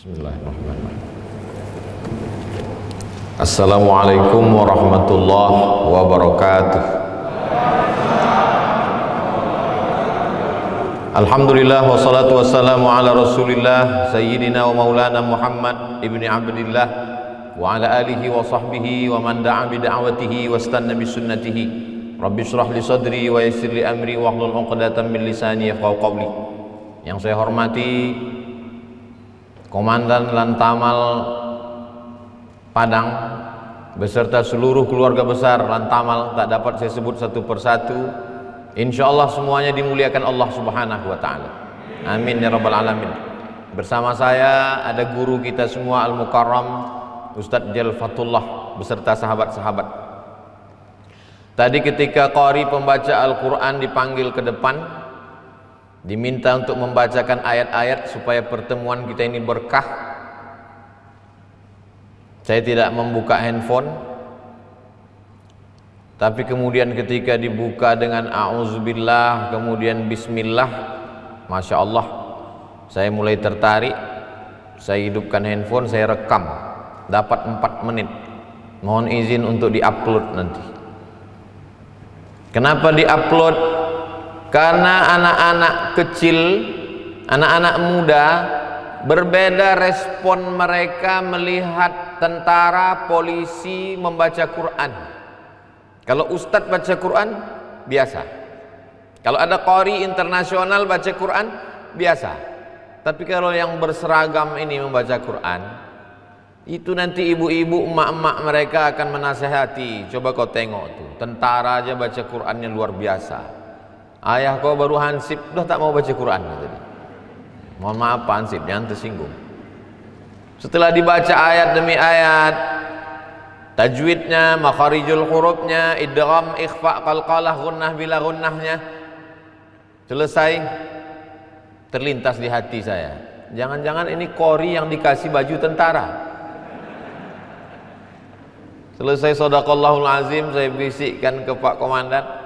Bismillahirrahmanirrahim. Assalamualaikum warahmatullahi wabarakatuh. Alhamdulillah wassalatu wassalamu ala rasulillah sayyidina wa maulana Muhammad ibni abdillah wa ala alihi wa sahbihi wa man da'a bida'watihi wa istanna bisunnatihi. Rabbi shrah li sadri wa yassir li amri wa hlul 'uqdatam min lisani yafqahu qawli. Yang saya hormati Komandan Lantamal Padang beserta seluruh keluarga besar Lantamal, tak dapat saya sebut satu persatu. Insyaallah semuanya dimuliakan Allah Subhanahu wa taala. Amin ya rabbal alamin. Bersama saya ada guru kita semua Al-Mukarram Ustadz Jalfatullah beserta sahabat-sahabat. Tadi ketika qari pembaca Al-Qur'an dipanggil ke depan, diminta untuk membacakan ayat-ayat supaya pertemuan kita ini berkah. Saya tidak membuka handphone, tapi kemudian ketika dibuka dengan a'udzubillah kemudian bismillah, masya Allah, saya mulai tertarik. Saya hidupkan handphone, saya rekam, dapat 4 menit. Mohon izin untuk diupload nanti. Kenapa diupload? Karena anak-anak kecil, anak-anak muda, berbeda respon mereka melihat tentara, polisi membaca Quran. Kalau ustadz baca Quran, biasa. Kalau ada qari internasional baca Quran, biasa. Tapi kalau yang berseragam ini membaca Quran, itu nanti ibu-ibu, emak-emak mereka akan menasehati. Coba kau tengok tuh, tentara aja baca Qurannya luar biasa. Ayah kau baru hansip, udah tak mau baca Quran tadi. Mohon maaf Pak Hansip, jangan tersinggung. Setelah dibaca ayat demi ayat, tajwidnya, makharijul hurufnya, idgham, ikhfa, qalqalah, gunnah bila gunnahnya selesai, terlintas di hati saya, jangan-jangan ini qori yang dikasih baju tentara. Selesai shadaqallahul azim, saya bisikkan ke Pak Komandan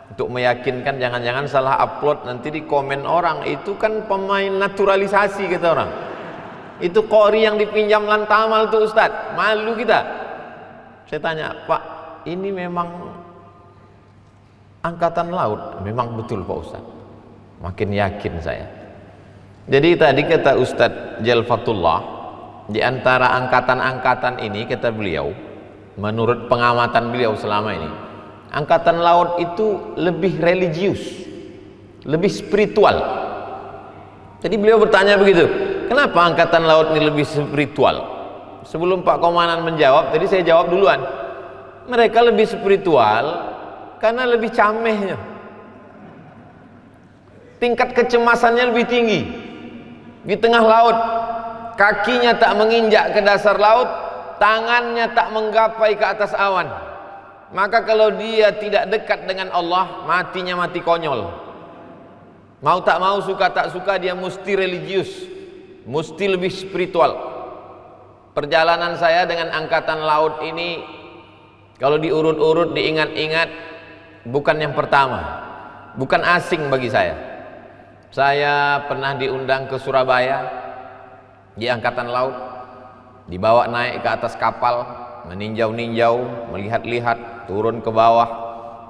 untuk meyakinkan jangan-jangan salah upload, nanti di komen orang itu kan pemain naturalisasi kata orang. Itu qori yang dipinjam Lantamal tuh Ustadz, malu kita. Saya tanya, Pak, ini memang angkatan laut? Memang betul Pak Ustadz. Makin yakin saya. Jadi tadi kata Ustadz Jalfatullah, di antara angkatan-angkatan ini kata beliau, menurut pengamatan beliau selama ini, angkatan laut itu lebih religius, lebih spiritual. Jadi beliau bertanya begitu, kenapa angkatan laut ini lebih spiritual? Sebelum Pak Komandan menjawab, tadi saya jawab duluan. Mereka lebih spiritual karena lebih camehnya, tingkat kecemasannya lebih tinggi. Di tengah laut, kakinya tak menginjak ke dasar laut, tangannya tak menggapai ke atas awan. Maka kalau dia tidak dekat dengan Allah, matinya mati konyol. Mau tak mau, suka tak suka, dia mesti religius, mesti lebih spiritual. Perjalanan saya dengan angkatan laut ini, kalau diurut-urut, diingat-ingat, bukan yang pertama, bukan asing bagi saya. Saya pernah diundang ke Surabaya di angkatan laut, dibawa naik ke atas kapal, meninjau-ninjau, melihat-lihat, turun ke bawah,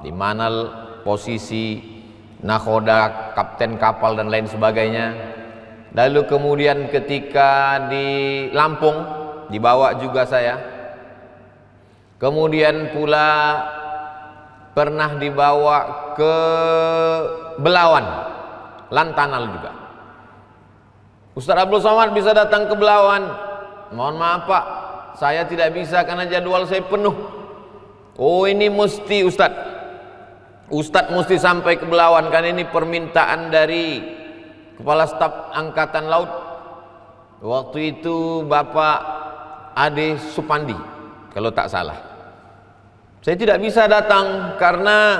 di mana posisi nakhoda, kapten kapal dan lain sebagainya. Lalu kemudian ketika di Lampung dibawa juga saya. Kemudian pula pernah dibawa ke Belawan, Lantanal juga. Ustaz Abdul Somad bisa datang ke Belawan. Mohon maaf Pak, saya tidak bisa karena jadwal saya penuh. Oh ini mesti Ustadz mesti sampai ke Belawan, karena ini permintaan dari Kepala Staf Angkatan Laut. Waktu itu Bapak Ade Supandi kalau tak salah. Saya tidak bisa datang karena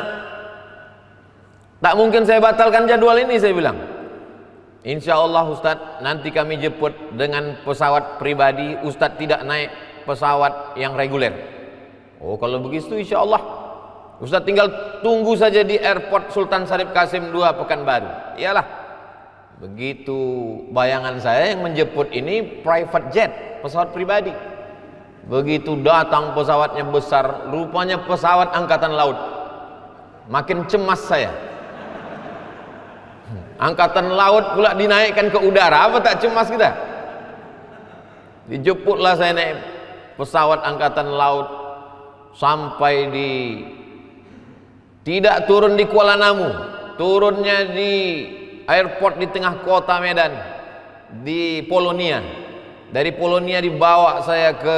tak mungkin saya batalkan jadwal ini, saya bilang. Insya Allah Ustadz, nanti kami jemput dengan pesawat pribadi, Ustadz tidak naik pesawat yang reguler. Oh kalau begitu insya Allah Ustadz tinggal tunggu saja di airport Sultan Syarif Qasim II Pekanbaru. Iyalah, Begitu bayangan saya yang menjemput ini private jet, pesawat pribadi. Begitu datang pesawatnya besar, rupanya pesawat angkatan laut. Makin cemas saya. Angkatan laut pula dinaikkan ke udara, apa tak cemas kita? Dijemputlah saya naik pesawat angkatan laut sampai di, tidak turun di Kuala Namu, turunnya di airport di tengah kota Medan, di Polonia. Dari Polonia dibawa saya ke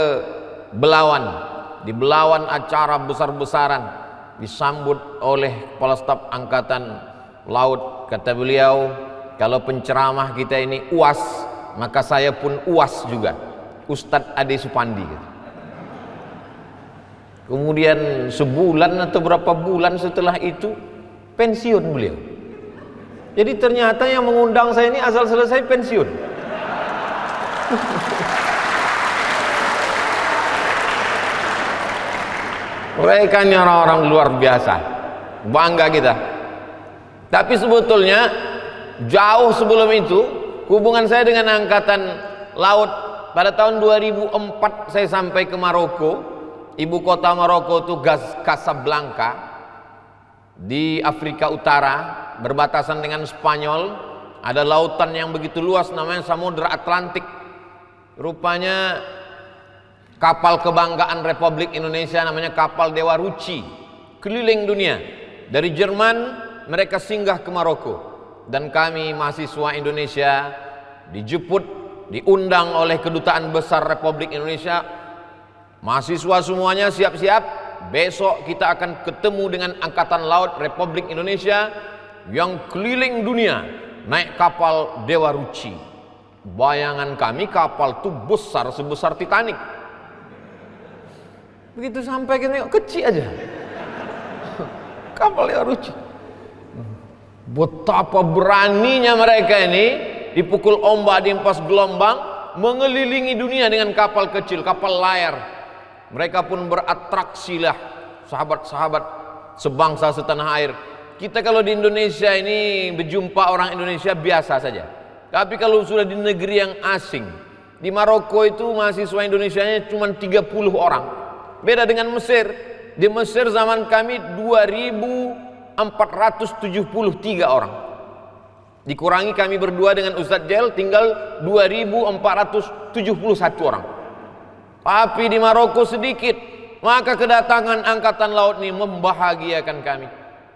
Belawan. Di Belawan acara besar-besaran, disambut oleh Kepala Staf Angkatan Laut. Kata beliau, kalau penceramah kita ini UAS, maka saya pun UAS juga, Ustadz Ade Supandi. Kemudian sebulan atau berapa bulan setelah itu pensiun beliau. Jadi ternyata yang mengundang saya ini asal selesai pensiun. Mereka ini orang-orang luar biasa, bangga kita. Tapi sebetulnya jauh sebelum itu hubungan saya dengan angkatan laut. Pada tahun 2004 saya sampai ke Maroko. Ibu kota Maroko itu Casablanca, di Afrika Utara, berbatasan dengan Spanyol. Ada lautan yang begitu luas, namanya Samudra Atlantik. Rupanya kapal kebanggaan Republik Indonesia namanya kapal Dewa Ruci, keliling dunia. Dari Jerman mereka singgah ke Maroko, dan kami mahasiswa Indonesia dijemput, diundang oleh Kedutaan Besar Republik Indonesia. Mahasiswa semuanya siap-siap, besok kita akan ketemu dengan Angkatan Laut Republik Indonesia yang keliling dunia naik kapal Dewa Ruci. Bayangan kami kapal itu besar sebesar Titanic. Begitu sampai kita kecil aja kapal Dewa Ruci. Betapa beraninya mereka ini, dipukul ombak, dihempas gelombang, mengelilingi dunia dengan kapal kecil, kapal layar. Mereka pun beratraksilah sahabat-sahabat sebangsa setanah air. Kita kalau di Indonesia ini berjumpa orang Indonesia biasa saja. Tapi kalau sudah di negeri yang asing, di Maroko itu mahasiswa Indonesianya cuma 30 orang. Beda dengan Mesir. Di Mesir zaman kami 2.473 orang. Dikurangi kami berdua dengan Ustadz Jel, tinggal 2.471 orang. Tapi di Maroko sedikit. Maka kedatangan angkatan laut ini membahagiakan kami.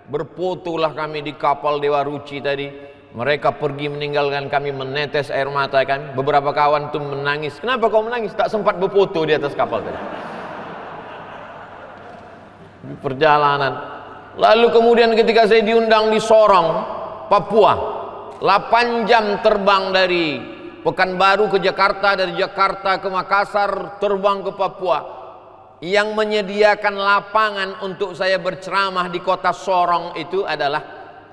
Berfotolah kami di kapal Dewa Ruci tadi. Mereka pergi meninggalkan kami, menetes air mata kami. Beberapa kawan tuh menangis. Kenapa kau menangis? Tak sempat berfoto di atas kapal tadi. Di perjalanan. Lalu kemudian ketika saya diundang di Sorong, Papua, 8 jam terbang dari Pekanbaru ke Jakarta, dari Jakarta ke Makassar, terbang ke Papua. Yang menyediakan lapangan untuk saya berceramah di kota Sorong itu adalah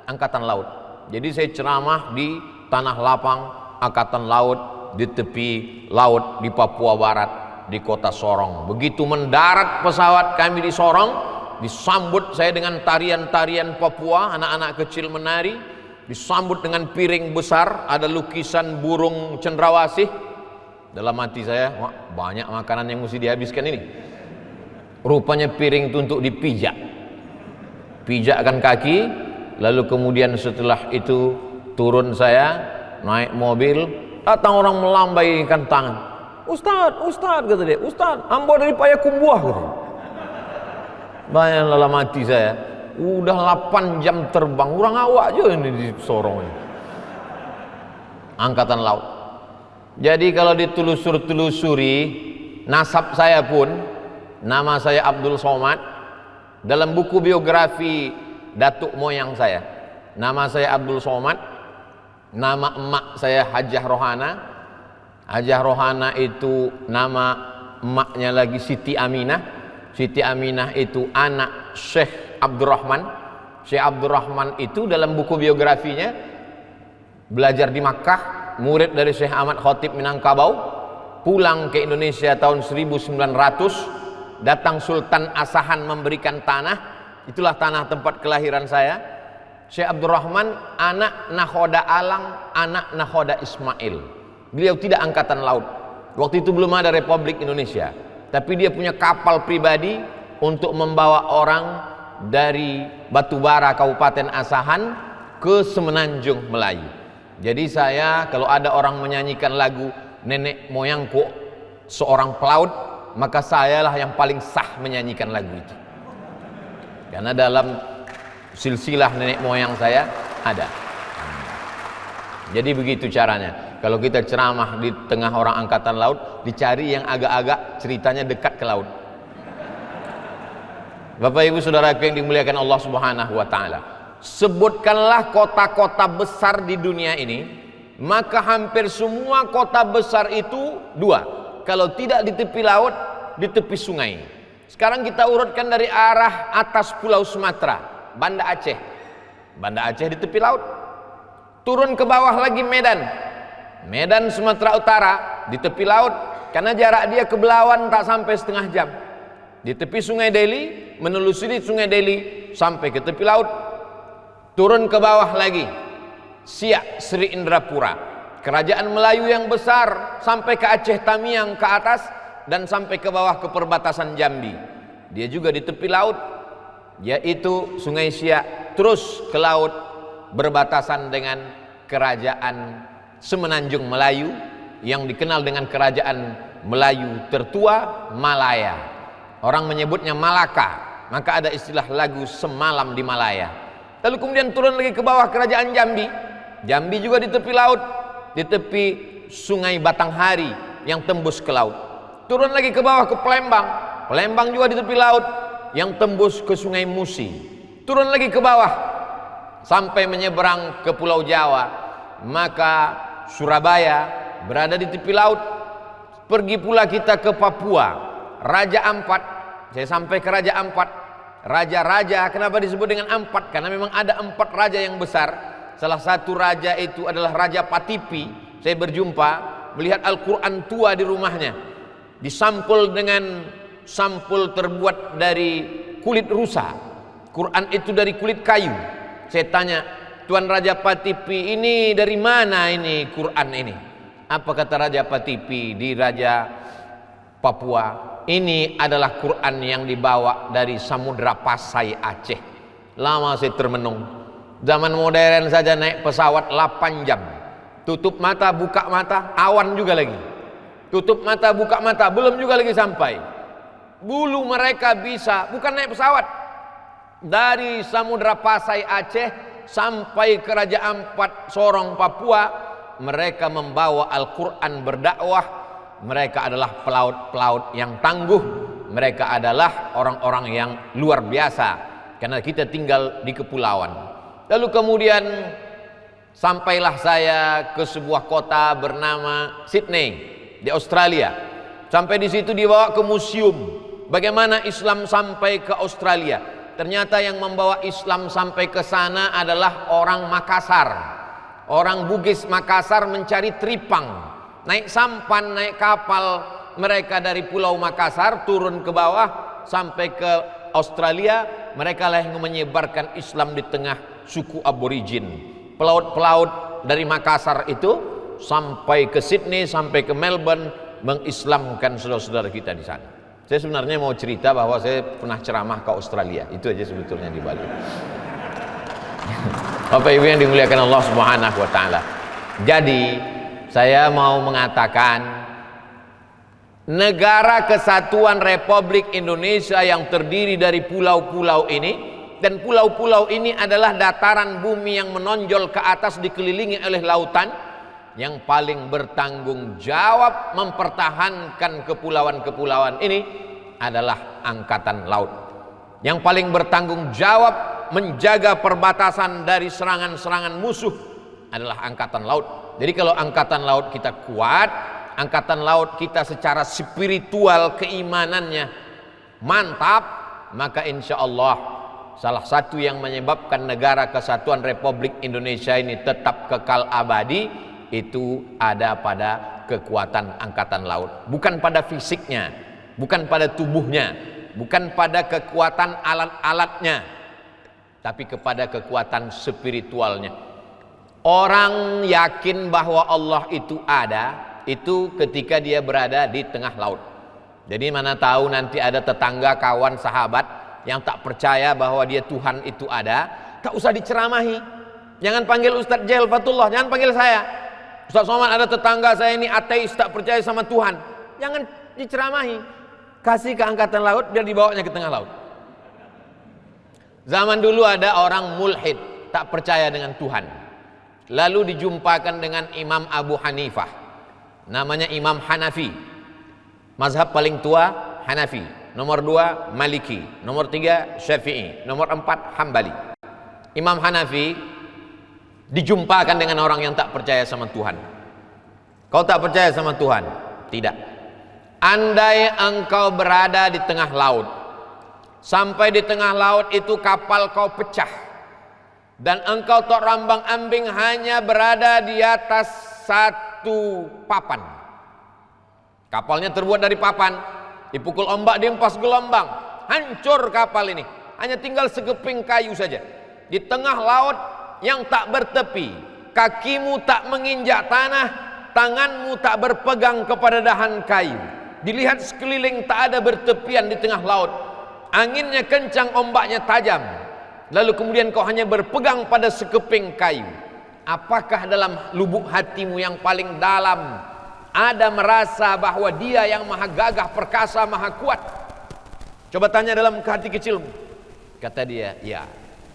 Angkatan Laut. Jadi saya ceramah di tanah lapang Angkatan Laut di tepi laut di Papua Barat, di kota Sorong. Begitu mendarat pesawat kami di Sorong, disambut saya dengan tarian-tarian Papua, anak-anak kecil menari, disambut dengan piring besar, ada lukisan burung cendrawasih. Dalam hati saya, wah, banyak makanan yang mesti dihabiskan ini. Rupanya piring itu untuk dipijak. Pijakkan kaki, lalu kemudian setelah itu turun saya, naik mobil, datang orang melambaikan tangan. Ustadz, Ustadz, kata dia, Ustadz, ambo dari Payakumbuh, kata dia. Bayang dalam hati saya, udah 8 jam terbang, kurang awak aja ini di Sorong ini. Angkatan Laut. Jadi kalau ditelusuri nasab saya pun, nama saya Abdul Somad. Dalam buku biografi datuk moyang saya, nama saya Abdul Somad. Nama emak saya Hajah Rohana. Hajah Rohana itu nama emaknya lagi Siti Aminah. Siti Aminah itu anak Syekh Abdurrahman. Syekh Abdurrahman itu dalam buku biografinya belajar di Makkah, murid dari Syekh Ahmad Khatib Minangkabau, pulang ke Indonesia tahun 1900, datang Sultan Asahan memberikan tanah, itulah tanah tempat kelahiran saya. Syekh Abdurrahman anak nakhoda Alang, anak nakhoda Ismail. Beliau tidak angkatan laut. Waktu itu belum ada Republik Indonesia, tapi dia punya kapal pribadi untuk membawa orang dari Batubara Kabupaten Asahan ke Semenanjung Melayu. Jadi saya kalau ada orang menyanyikan lagu nenek moyangku seorang pelaut, maka sayalah yang paling sah menyanyikan lagu itu. Karena dalam silsilah nenek moyang saya ada. Jadi begitu caranya. Kalau kita ceramah di tengah orang angkatan laut, dicari yang agak-agak ceritanya dekat ke laut. Bapak Ibu Saudaraku yang dimuliakan Allah Subhanahu wa taala, sebutkanlah kota-kota besar di dunia ini, maka hampir semua kota besar itu dua. Kalau tidak di tepi laut, di tepi sungai. Sekarang kita urutkan dari arah atas Pulau Sumatera, Banda Aceh. Banda Aceh di tepi laut. Turun ke bawah lagi Medan. Medan Sumatera Utara di tepi laut, karena jarak dia ke Belawan tak sampai setengah jam. Di tepi Sungai Deli, menelusuri Sungai Deli sampai ke tepi laut. Turun ke bawah lagi Siak Sri Indrapura, kerajaan Melayu yang besar, sampai ke Aceh Tamiang ke atas dan sampai ke bawah ke perbatasan Jambi. Dia juga di tepi laut, yaitu Sungai Siak, terus ke laut berbatasan dengan kerajaan Semenanjung Melayu yang dikenal dengan kerajaan Melayu tertua, Malaya. Orang menyebutnya Malaka, maka ada istilah lagu Semalam di Malaya. Lalu kemudian turun lagi ke bawah kerajaan Jambi. Jambi juga di tepi laut, di tepi Sungai Batanghari yang tembus ke laut. Turun lagi ke bawah ke Palembang. Palembang juga di tepi laut yang tembus ke Sungai Musi. Turun lagi ke bawah sampai menyeberang ke Pulau Jawa, maka Surabaya berada di tepi laut. Pergi pula kita ke Papua, Raja Ampat. Saya sampai ke Raja Ampat. Raja-raja, kenapa disebut dengan Ampat? Karena memang ada 4 raja yang besar. Salah satu raja itu adalah Raja Patipi. Saya berjumpa, melihat Al-Quran tua di rumahnya, disampul dengan sampul terbuat dari kulit rusa. Quran itu dari kulit kayu. Saya tanya, Tuan Raja Patipi, ini dari mana ini Quran ini? Apa kata Raja Patipi di Raja Papua? Ini adalah Quran yang dibawa dari Samudra Pasai Aceh. Lama saya termenung. Zaman modern saja naik pesawat 8 jam. Tutup mata, buka mata, awan juga lagi. Tutup mata, buka mata, belum juga lagi sampai. Dulu mereka bisa, bukan naik pesawat, dari Samudra Pasai Aceh sampai ke Raja Ampat Sorong Papua, mereka membawa Al-Quran berdakwah. Mereka adalah pelaut-pelaut yang tangguh. Mereka adalah orang-orang yang luar biasa, karena kita tinggal di kepulauan. Lalu kemudian sampailah saya ke sebuah kota bernama Sydney di Australia. Sampai di situ dibawa ke museum bagaimana Islam sampai ke Australia. Ternyata yang membawa Islam sampai ke sana adalah orang Makassar. Orang Bugis Makassar mencari tripang, naik sampan, naik kapal mereka dari Pulau Makassar turun ke bawah sampai ke Australia. Mereka lah yang menyebarkan Islam di tengah suku aborigin. Pelaut-pelaut dari Makassar itu sampai ke Sydney, sampai ke Melbourne, mengislamkan saudara-saudara kita di sana. Saya sebenarnya mau cerita bahwa saya pernah ceramah ke Australia. Itu aja sebetulnya di Bali. Bapak Ibu yang dimuliakan Allah Subhanahu wa taala. Jadi saya mau mengatakan, negara kesatuan Republik Indonesia yang terdiri dari pulau-pulau ini, dan pulau-pulau ini adalah dataran bumi yang menonjol ke atas dikelilingi oleh lautan. Yang paling bertanggung jawab mempertahankan kepulauan-kepulauan ini adalah Angkatan Laut. Yang paling bertanggung jawab menjaga perbatasan dari serangan-serangan musuh adalah Angkatan Laut. Jadi kalau Angkatan Laut kita kuat, Angkatan Laut kita secara spiritual keimanannya mantap, maka insya Allah salah satu yang menyebabkan negara kesatuan Republik Indonesia ini tetap kekal abadi itu ada pada kekuatan Angkatan Laut. Bukan pada fisiknya, bukan pada tubuhnya, bukan pada kekuatan alat-alatnya, tapi kepada kekuatan spiritualnya. Orang yakin bahwa Allah itu ada, itu ketika dia berada di tengah laut. Jadi mana tahu nanti ada tetangga, kawan, sahabat yang tak percaya bahwa dia Tuhan itu ada, tak usah diceramahi. Jangan panggil Ustadz Jail Fatullah, jangan panggil saya. Ustadz Somad, ada tetangga saya ini ateis, tak percaya sama Tuhan. Jangan diceramahi. Kasih ke angkatan laut, dia dibawanya ke tengah laut. Zaman dulu ada orang mulhid, tak percaya dengan Tuhan. Lalu dijumpakan dengan Imam Abu Hanifah. Namanya Imam Hanafi. Mazhab paling tua Hanafi. Nomor 2 Maliki. Nomor 3 Syafi'i. Nomor 4 Hambali. Imam Hanafi dijumpakan dengan orang yang tak percaya sama Tuhan. Kau tak percaya sama Tuhan? Tidak. Andai engkau berada di tengah laut, sampai di tengah laut itu kapal kau pecah, dan engkau tak rambang-ambing hanya berada di atas satu papan. Kapalnya terbuat dari papan, dipukul ombak, dihempas gelombang, hancur kapal ini. Hanya tinggal segeping kayu saja. Di tengah laut yang tak bertepi, kakimu tak menginjak tanah, tanganmu tak berpegang kepada dahan kayu. Dilihat sekeliling tak ada bertepian di tengah laut. Anginnya kencang, ombaknya tajam. Lalu kemudian kau hanya berpegang pada sekeping kayu. Apakah dalam lubuk hatimu yang paling dalam ada merasa bahwa dia yang maha gagah, perkasa, maha kuat? Coba tanya dalam hati kecilmu. Kata dia, ya,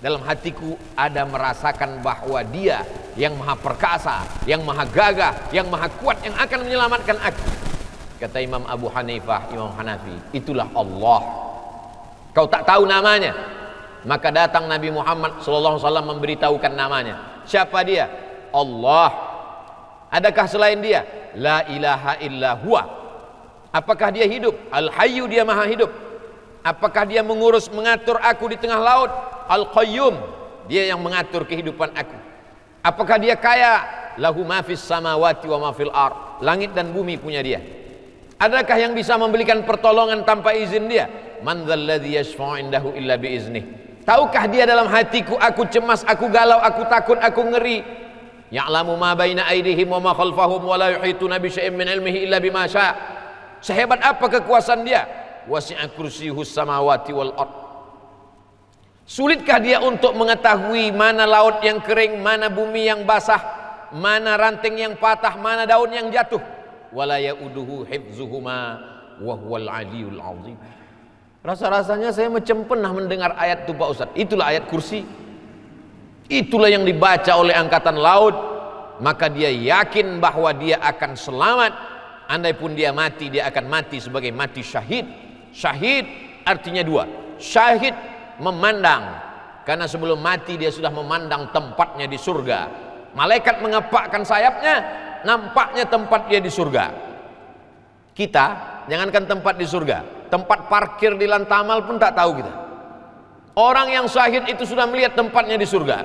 dalam hatiku ada merasakan bahwa dia yang maha perkasa, yang maha gagah, yang maha kuat, yang akan menyelamatkan aku. Kata Imam Abu Hanifah, Imam Hanafi, itulah Allah. Kau tak tahu namanya, maka datang Nabi Muhammad SAW memberitahukan namanya. Siapa dia? Allah. Adakah selain dia? La ilaha illa huwa. Apakah dia hidup? Al-Hayyu, dia maha hidup. Apakah dia mengurus, mengatur aku di tengah laut? Al-Qayyum, dia yang mengatur kehidupan aku. Apakah dia kaya? Lahu ma fis samawati wa ma fil ard. Langit dan bumi punya dia. Adakah yang bisa memberikan pertolongan tanpa izin dia? Man dzalladzi yashfa'u indahu illa biiznih. Tahukah dia dalam hatiku, aku cemas, aku galau, aku takut, aku ngeri. Ya'lamu ma baina aydihim wa ma khalfahum wa la yuhituna bi syai'in min ilmihi illa bima syaa'. Sehebat apa kekuasaan dia? Wasi'a kursiyyuhus samawati wal ard. Sulitkah dia untuk mengetahui mana laut yang kering, mana bumi yang basah, mana ranting yang patah, mana daun yang jatuh? Wala ya'uduhu hifzuhuma wa huwal aliyul azim. Rasa-rasanya saya macam pernah mendengar ayat itu Pak Ustaz. Itulah ayat kursi. Itulah yang dibaca oleh angkatan laut. Maka dia yakin bahwa dia akan selamat. Andai pun dia mati, dia akan mati sebagai mati syahid. Syahid artinya dua. Syahid memandang, karena sebelum mati dia sudah memandang tempatnya di surga. Malaikat mengepakkan sayapnya, nampaknya tempat dia di surga. Kita jangankan tempat di surga, tempat parkir di Lantamal pun tak tahu kita. Orang yang syahid itu sudah melihat tempatnya di surga.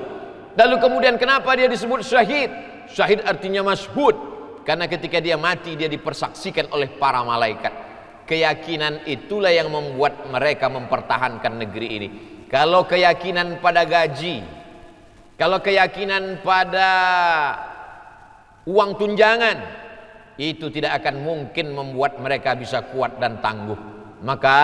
Lalu kemudian kenapa dia disebut syahid? Syahid artinya masyhud, karena ketika dia mati dia dipersaksikan oleh para malaikat. Keyakinan itulah yang membuat mereka mempertahankan negeri ini. Kalau keyakinan pada gaji, kalau keyakinan pada uang tunjangan, itu tidak akan mungkin membuat mereka bisa kuat dan tangguh. Maka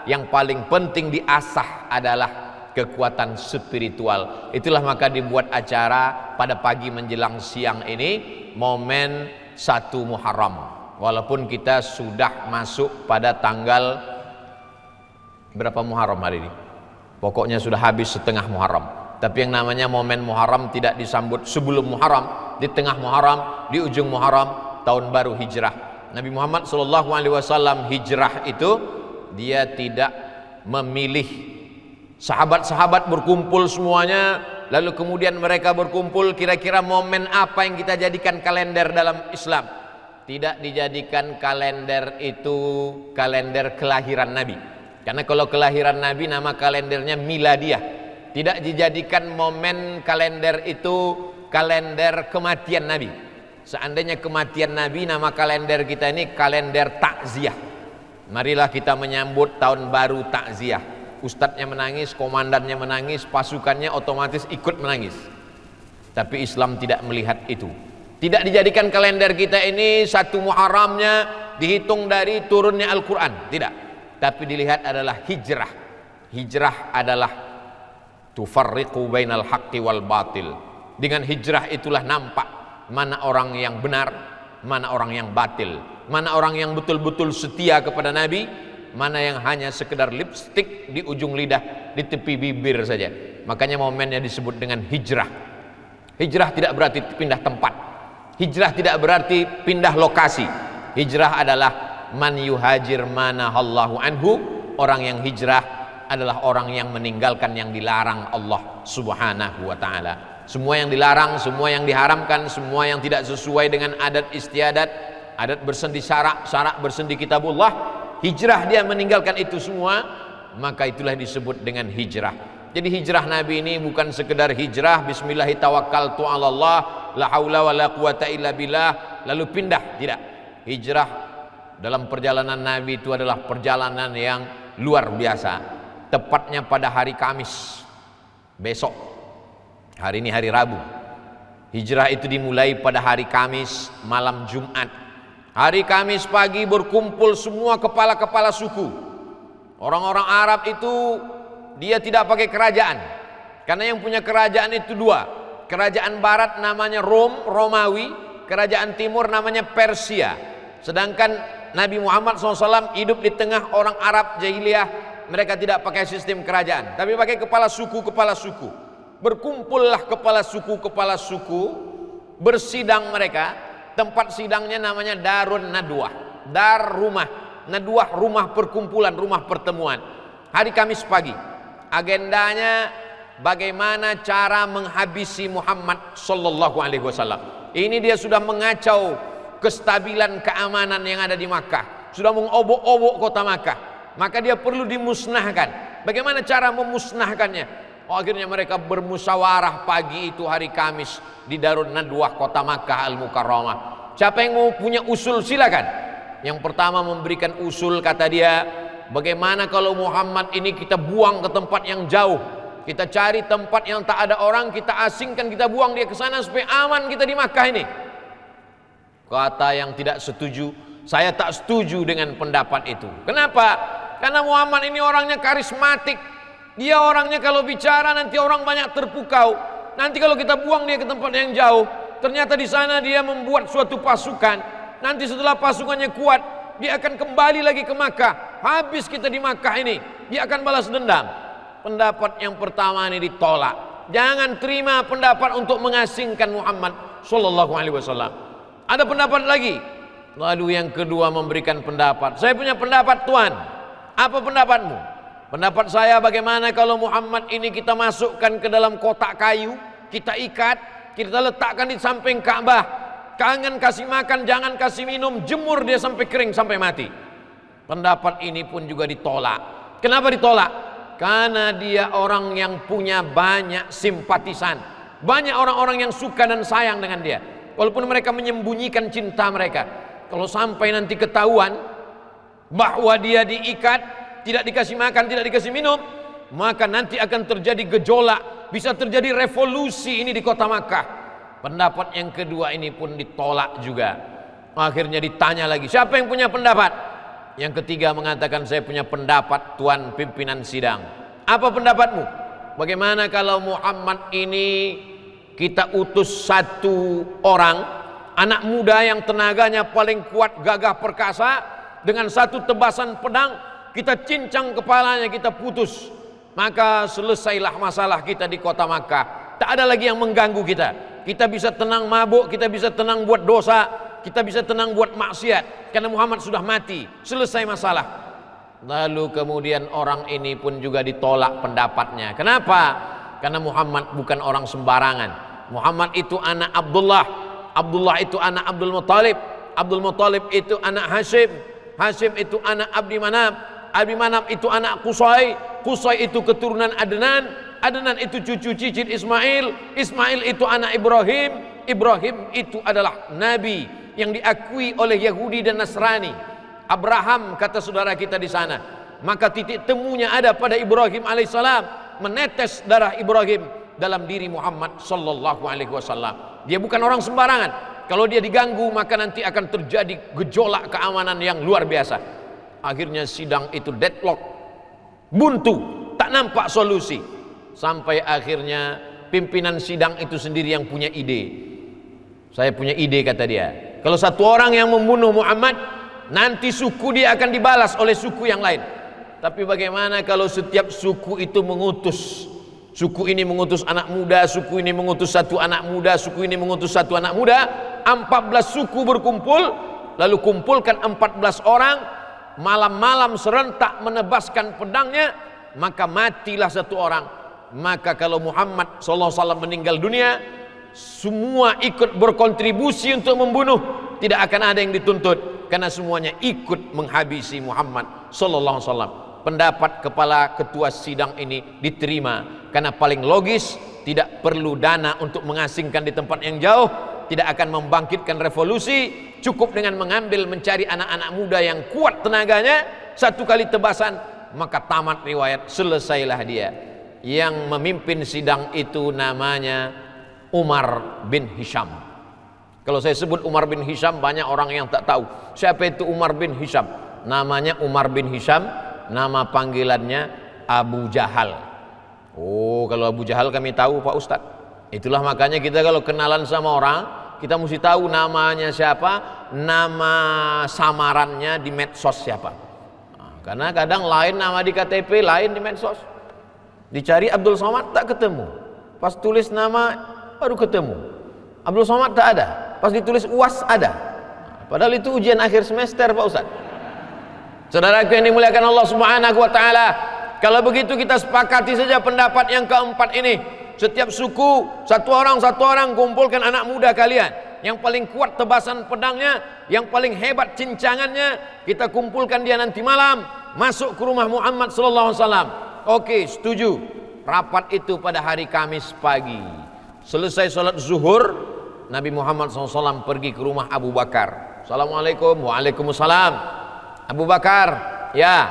yang paling penting diasah adalah kekuatan spiritual. Itulah maka dibuat acara pada pagi menjelang siang ini, momen 1 Muharram. Walaupun kita sudah masuk pada tanggal berapa Muharram hari ini, pokoknya sudah habis setengah Muharram. Tapi yang namanya momen Muharram tidak disambut sebelum Muharram, di tengah Muharram, di ujung Muharram, tahun baru hijrah. Nabi Muhammad SAW hijrah itu dia tidak memilih. Sahabat-sahabat berkumpul semuanya, lalu kemudian mereka berkumpul, kira-kira momen apa yang kita jadikan kalender dalam Islam. Tidak dijadikan kalender itu kalender kelahiran Nabi, karena kalau kelahiran Nabi nama kalendernya miladiah. Tidak dijadikan momen kalender itu kalender kematian Nabi. Seandainya kematian Nabi, nama kalender kita ini kalender takziah. Marilah kita menyambut tahun baru takziah. Ustadznya menangis, komandannya menangis, pasukannya otomatis ikut menangis. Tapi Islam tidak melihat itu. Tidak dijadikan kalender kita ini 1 Muharramnya dihitung dari turunnya Al-Quran, tidak. Tapi dilihat adalah hijrah. Hijrah adalah tufarriqu bainal haqqi wal batil. Dengan hijrah itulah nampak mana orang yang benar, mana orang yang batil, mana orang yang betul-betul setia kepada Nabi, mana yang hanya sekedar lipstik di ujung lidah, di tepi bibir saja. Makanya momennya disebut dengan hijrah. Hijrah tidak berarti pindah tempat. Hijrah tidak berarti pindah lokasi. Hijrah adalah man yuhajir manahallahu anhu. Orang yang hijrah adalah orang yang meninggalkan yang dilarang Allah subhanahu wa ta'ala. Semua yang dilarang, semua yang diharamkan, semua yang tidak sesuai dengan adat istiadat, adat bersendi syarak, syarak bersendi kitabullah, hijrah dia meninggalkan itu semua, maka itulah disebut dengan hijrah. Jadi hijrah Nabi ini bukan sekedar hijrah bismillahi tawakkaltu 'alallah la haula wala quwata illa billah lalu pindah, tidak. Hijrah dalam perjalanan Nabi itu adalah perjalanan yang luar biasa. Tepatnya pada hari Kamis besok, hari ini hari Rabu. Hijrah itu dimulai pada hari Kamis malam Jumat. Hari Kamis pagi berkumpul semua kepala-kepala suku. Orang-orang Arab itu dia tidak pakai kerajaan, karena yang punya kerajaan itu 2. Kerajaan barat namanya Romawi, kerajaan timur namanya Persia. Sedangkan Nabi Muhammad SAW hidup di tengah orang Arab jahiliyah. Mereka tidak pakai sistem kerajaan, tapi pakai kepala suku. Berkumpullah kepala suku, bersidang mereka. Tempat sidangnya namanya Darun Nadwah. Dar rumah, Nadwah rumah perkumpulan, rumah pertemuan. Hari Kamis pagi, agendanya bagaimana cara menghabisi Muhammad sallallahu alaihi wasallam. Ini dia sudah mengacau kestabilan keamanan yang ada di Makkah, sudah mengobok-obok kota Makkah. Maka dia perlu dimusnahkan. Bagaimana cara memusnahkannya? Akhirnya mereka bermusyawarah pagi itu hari Kamis di Darun Nadwah kota Makkah Al-Mukarramah. Siapa yang mau punya usul silakan. Yang pertama memberikan usul, kata dia, bagaimana kalau Muhammad ini kita buang ke tempat yang jauh, kita cari tempat yang tak ada orang, kita asingkan, kita buang dia ke sana supaya aman kita di Makkah ini. Kata yang tidak setuju, saya tak setuju dengan pendapat itu. Kenapa? Karena Muhammad ini orangnya karismatik. Dia orangnya kalau bicara nanti orang banyak terpukau. Nanti kalau kita buang dia ke tempat yang jauh, ternyata di sana dia membuat suatu pasukan. Nanti setelah pasukannya kuat, dia akan kembali lagi ke Makkah. Habis kita di Makkah ini, dia akan balas dendam. Pendapat yang pertama ini ditolak. Jangan terima pendapat untuk mengasingkan Muhammad sallallahu alaihi wasallam. Ada pendapat lagi. Lalu yang kedua memberikan pendapat. Saya punya pendapat, Tuan. Apa pendapatmu? Pendapat saya, bagaimana kalau Muhammad ini kita masukkan ke dalam kotak kayu, kita ikat, kita letakkan di samping Ka'bah. Jangan kasih makan, jangan kasih minum, jemur dia sampai kering, sampai mati. Pendapat ini pun juga ditolak. Kenapa ditolak? Karena dia orang yang punya banyak simpatisan, banyak orang-orang yang suka dan sayang dengan dia. Walaupun mereka menyembunyikan cinta mereka, kalau sampai nanti ketahuan bahwa dia diikat, tidak dikasih makan, tidak dikasih minum, maka nanti akan terjadi gejolak, bisa terjadi revolusi ini di kota Makkah. Pendapat yang kedua ini pun ditolak juga. Akhirnya ditanya lagi, siapa yang punya pendapat? Yang ketiga mengatakan, saya punya pendapat, Tuan pimpinan sidang. Apa pendapatmu? Bagaimana kalau Muhammad ini kita utus 1 orang, anak muda yang tenaganya paling kuat, gagah perkasa, dengan 1 tebasan pedang kita cincang kepalanya, kita putus, maka selesailah masalah kita di kota Makkah. Tak ada lagi yang mengganggu kita. Kita bisa tenang mabuk, kita bisa tenang buat dosa, kita bisa tenang buat maksiat, karena Muhammad sudah mati. Selesai masalah. Lalu kemudian orang ini pun juga ditolak pendapatnya. Kenapa? Karena Muhammad bukan orang sembarangan. Muhammad itu anak Abdullah, Abdullah itu anak Abdul Muttalib, Abdul Muttalib itu anak Hashim, Hashim itu anak Abdi Manaf, Abdi Manaf itu anak Qusay, Qusay itu keturunan Adnan, Adnan itu cucu cicit Ismail, Ismail itu anak Ibrahim, Ibrahim itu adalah nabi yang diakui oleh Yahudi dan Nasrani. Abraham, kata saudara kita di sana, maka titik temunya ada pada Ibrahim alaihissalam, menetes darah Ibrahim dalam diri Muhammad sallallahu alaihi wasallam. Dia bukan orang sembarangan. Kalau dia diganggu maka nanti akan terjadi gejolak keamanan yang luar biasa. Akhirnya sidang itu deadlock, buntu, tak nampak solusi. Sampai akhirnya pimpinan sidang itu sendiri yang punya ide. Saya punya ide, kata dia. Kalau satu orang yang membunuh Muhammad, nanti suku dia akan dibalas oleh suku yang lain. Tapi bagaimana kalau setiap suku itu mengutus? Suku ini mengutus anak muda, suku ini mengutus satu anak muda, suku ini mengutus satu anak muda. 14 suku berkumpul, lalu kumpulkan 14 orang, malam-malam serentak menebaskan pedangnya, maka matilah satu orang. Maka kalau Muhammad SAW meninggal dunia, semua ikut berkontribusi untuk membunuh, tidak akan ada yang dituntut, karena semuanya ikut menghabisi Muhammad SAW. Pendapat kepala ketua sidang ini diterima, karena paling logis, tidak perlu dana untuk mengasingkan di tempat yang jauh, tidak akan membangkitkan revolusi, cukup dengan mencari anak-anak muda yang kuat tenaganya, satu kali tebasan maka tamat riwayat, selesailah dia. Yang memimpin sidang itu namanya Umar bin Hisham. Kalau saya sebut Umar bin Hisham, banyak orang yang tak tahu siapa itu Umar bin Hisham. Namanya Umar bin Hisham, nama panggilannya Abu Jahal. Oh, kalau Abu Jahal kami tahu Pak Ustadz. Itulah makanya kita kalau kenalan sama orang, kita mesti tahu namanya siapa, nama samarannya di medsos siapa. Karena kadang lain nama di KTP, lain di medsos. Dicari Abdul Somad tak ketemu, pas tulis nama baru ketemu. Abdul Somad tak ada, pas ditulis UAS ada. Padahal itu ujian akhir semester Pak Ustadz. Saudaraku yang dimuliakan Allah Subhanahu wa taala, kalau begitu kita sepakati saja pendapat yang keempat ini. Setiap suku satu orang kumpulkan anak muda kalian yang paling kuat tebasan pedangnya, yang paling hebat cincangannya, kita kumpulkan dia nanti malam masuk ke rumah Muhammad sallallahu alaihi wasallam. Oke, setuju. Rapat itu pada hari Kamis pagi. Selesai sholat zuhur, Nabi Muhammad SAW pergi ke rumah Abu Bakar. Assalamualaikum. Waalaikumsalam. Abu Bakar, ya,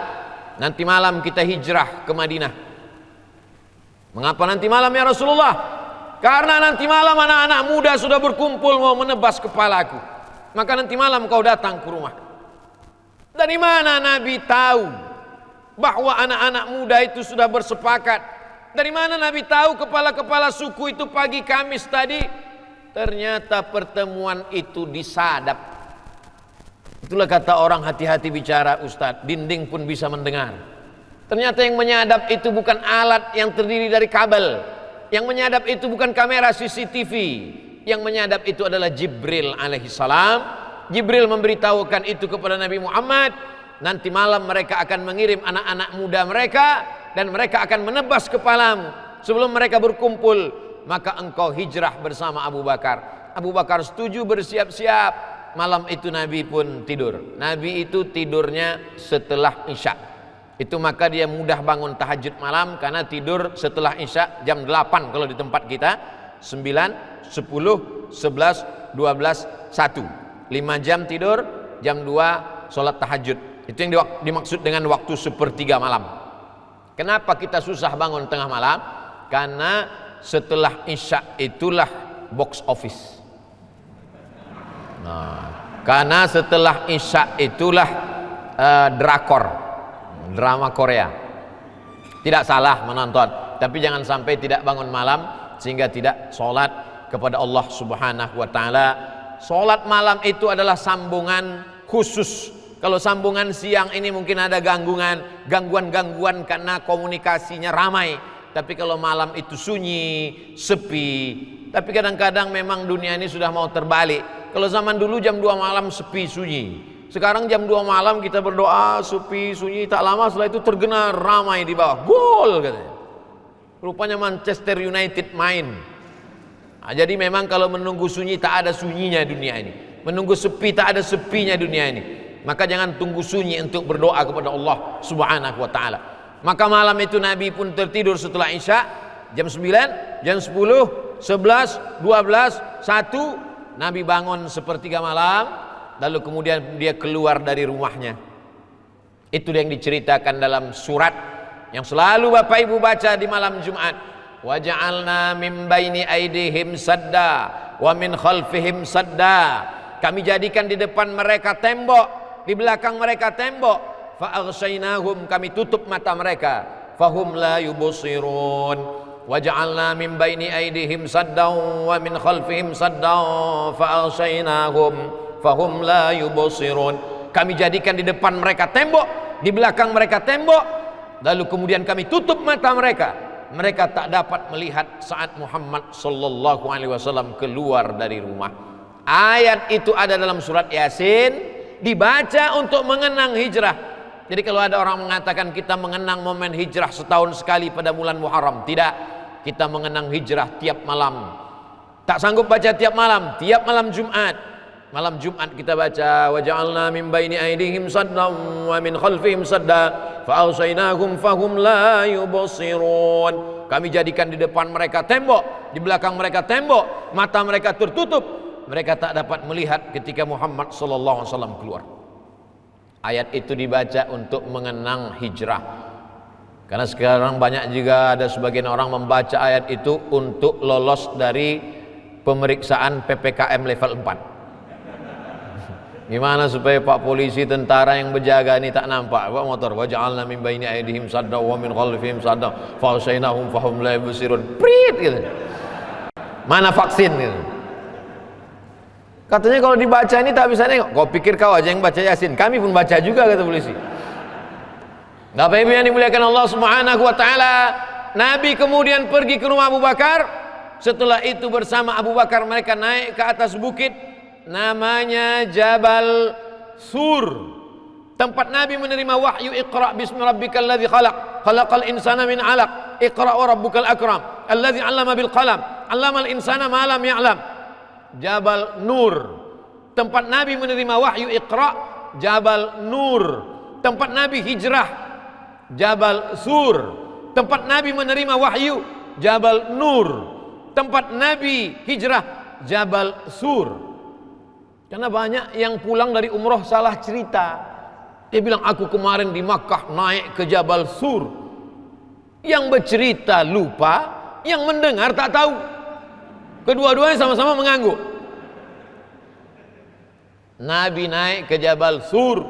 nanti malam kita hijrah ke Madinah. Mengapa nanti malam ya Rasulullah? Karena nanti malam anak-anak muda sudah berkumpul mau menebas kepalaku. Maka nanti malam kau datang ke rumah. Dari mana Nabi tahu bahwa anak-anak muda itu sudah bersepakat? Dari mana Nabi tahu kepala-kepala suku itu pagi Kamis tadi? Ternyata pertemuan itu disadap. Itulah kata orang hati-hati bicara Ustadz, dinding pun bisa mendengar. Ternyata yang menyadap itu bukan alat yang terdiri dari kabel. Yang menyadap itu bukan kamera CCTV. Yang menyadap itu adalah Jibril alaihissalam. Jibril memberitahukan itu kepada Nabi Muhammad. Nanti malam mereka akan mengirim anak-anak muda mereka, dan mereka akan menebas kepalamu. Sebelum mereka berkumpul, maka engkau hijrah bersama Abu Bakar. Abu Bakar setuju, bersiap-siap. Malam itu Nabi pun tidur. Nabi itu tidurnya setelah Isya. Itu maka dia mudah bangun tahajud malam, karena tidur setelah Isya jam 8 kalau di tempat kita, 9, 10, 11, 12, 1. 5 jam tidur, jam 2 sholat tahajud. Itu yang dimaksud dengan waktu sepertiga malam. Kenapa kita susah bangun tengah malam? Karena setelah Isya itulah box office. Karena setelah Isya itulah drakor, drama Korea. Tidak salah menonton, tapi jangan sampai tidak bangun malam sehingga tidak sholat kepada Allah Subhanahu wa taala. Sholat malam itu adalah sambungan khusus. Kalau sambungan siang ini mungkin ada gangguan-gangguan karena komunikasinya ramai. Tapi kalau malam itu sunyi, sepi. Tapi kadang-kadang memang dunia ini sudah mau terbalik. Kalau zaman dulu jam 2 malam sepi, sunyi. Sekarang jam 2 malam kita berdoa, sepi, sunyi. Tak lama setelah itu tergenang ramai di bawah. Gol katanya. Rupanya Manchester United main. Jadi memang kalau menunggu sunyi tak ada sunyinya dunia ini. Menunggu sepi tak ada sepinya dunia ini. Maka jangan tunggu sunyi untuk berdoa kepada Allah Subhanahu wa taala. Maka malam itu Nabi pun tertidur setelah Isya jam 9, jam 10, 11, 12, 1 Nabi bangun sepertiga malam, lalu kemudian dia keluar dari rumahnya. Itu yang diceritakan dalam surat yang selalu Bapak Ibu baca di malam Jumat. Wa ja'alna min baini aidihim sadda wa min khalfihim sadda. Kami jadikan di depan mereka tembok, di belakang mereka tembok. Fa aghshaynahum, kami tutup mata mereka. Fahum la yubsirun. Wa ja'alna min baini aidihim sadda wa min khalfihim sadda fa aghshaynahum fahum la yubsirun. Kami jadikan di depan mereka tembok, di belakang mereka tembok, lalu kemudian kami tutup mata mereka. Mereka tak dapat melihat saat Muhammad sallallahu alaihi wasallam keluar dari rumah. Ayat itu ada dalam surat Yasin, dibaca untuk mengenang hijrah. Jadi kalau ada orang mengatakan kita mengenang momen hijrah setahun sekali pada bulan Muharram, tidak. Kita mengenang hijrah tiap malam. Tak sanggup baca tiap malam Jumat. Malam Jumat kita baca wa ja'alna min baini aydihim saddan wa min khalfihim sadda fa awsaynahum fahum la yubsirun. Kami jadikan di depan mereka tembok, di belakang mereka tembok, mata mereka tertutup. Mereka tak dapat melihat ketika Muhammad sallallahu alaihi wasallam keluar. Ayat itu dibaca untuk mengenang hijrah. Karena sekarang banyak juga ada sebagian orang membaca ayat itu untuk lolos dari pemeriksaan PPKM level 4. Gimana supaya Pak polisi tentara yang berjaga ini tak nampak bawa motor. Wa ja'alna min baini aydihim sadda wa min khalfihim sadda fa usaynahum fahum la yubsirun. Prit gitu. Mana vaksin gitu. Katanya kalau dibaca ini tak bisa nengok. Kau pikir kau aja yang baca Yasin, kami pun baca juga, kata polisi. Bapak Ibu yang dimuliakan Allah Subhanahu wa taala, Nabi kemudian pergi ke rumah Abu Bakar. Setelah itu bersama Abu Bakar mereka naik ke atas bukit namanya Jabal Sur, tempat Nabi menerima wahyu. Iqra bismi rabbikal ladzi khalaq, khalaqal insana min 'alaq, iqra wa rabbukal akram, alladzi 'allama bil qalam, 'allamal insana ma lam ya'lam. Jabal Nur, tempat Nabi menerima wahyu. Iqra, Jabal Nur. Tempat Nabi hijrah, Jabal Sur. Tempat Nabi menerima wahyu, Jabal Nur. Tempat Nabi hijrah, Jabal Sur. Karena banyak yang pulang dari umroh salah cerita. Dia bilang aku kemarin di Makkah naik ke Jabal Sur. Yang bercerita lupa, yang mendengar tak tahu. Kedua-duanya sama-sama mengangguk. Nabi naik ke Jabal Sur,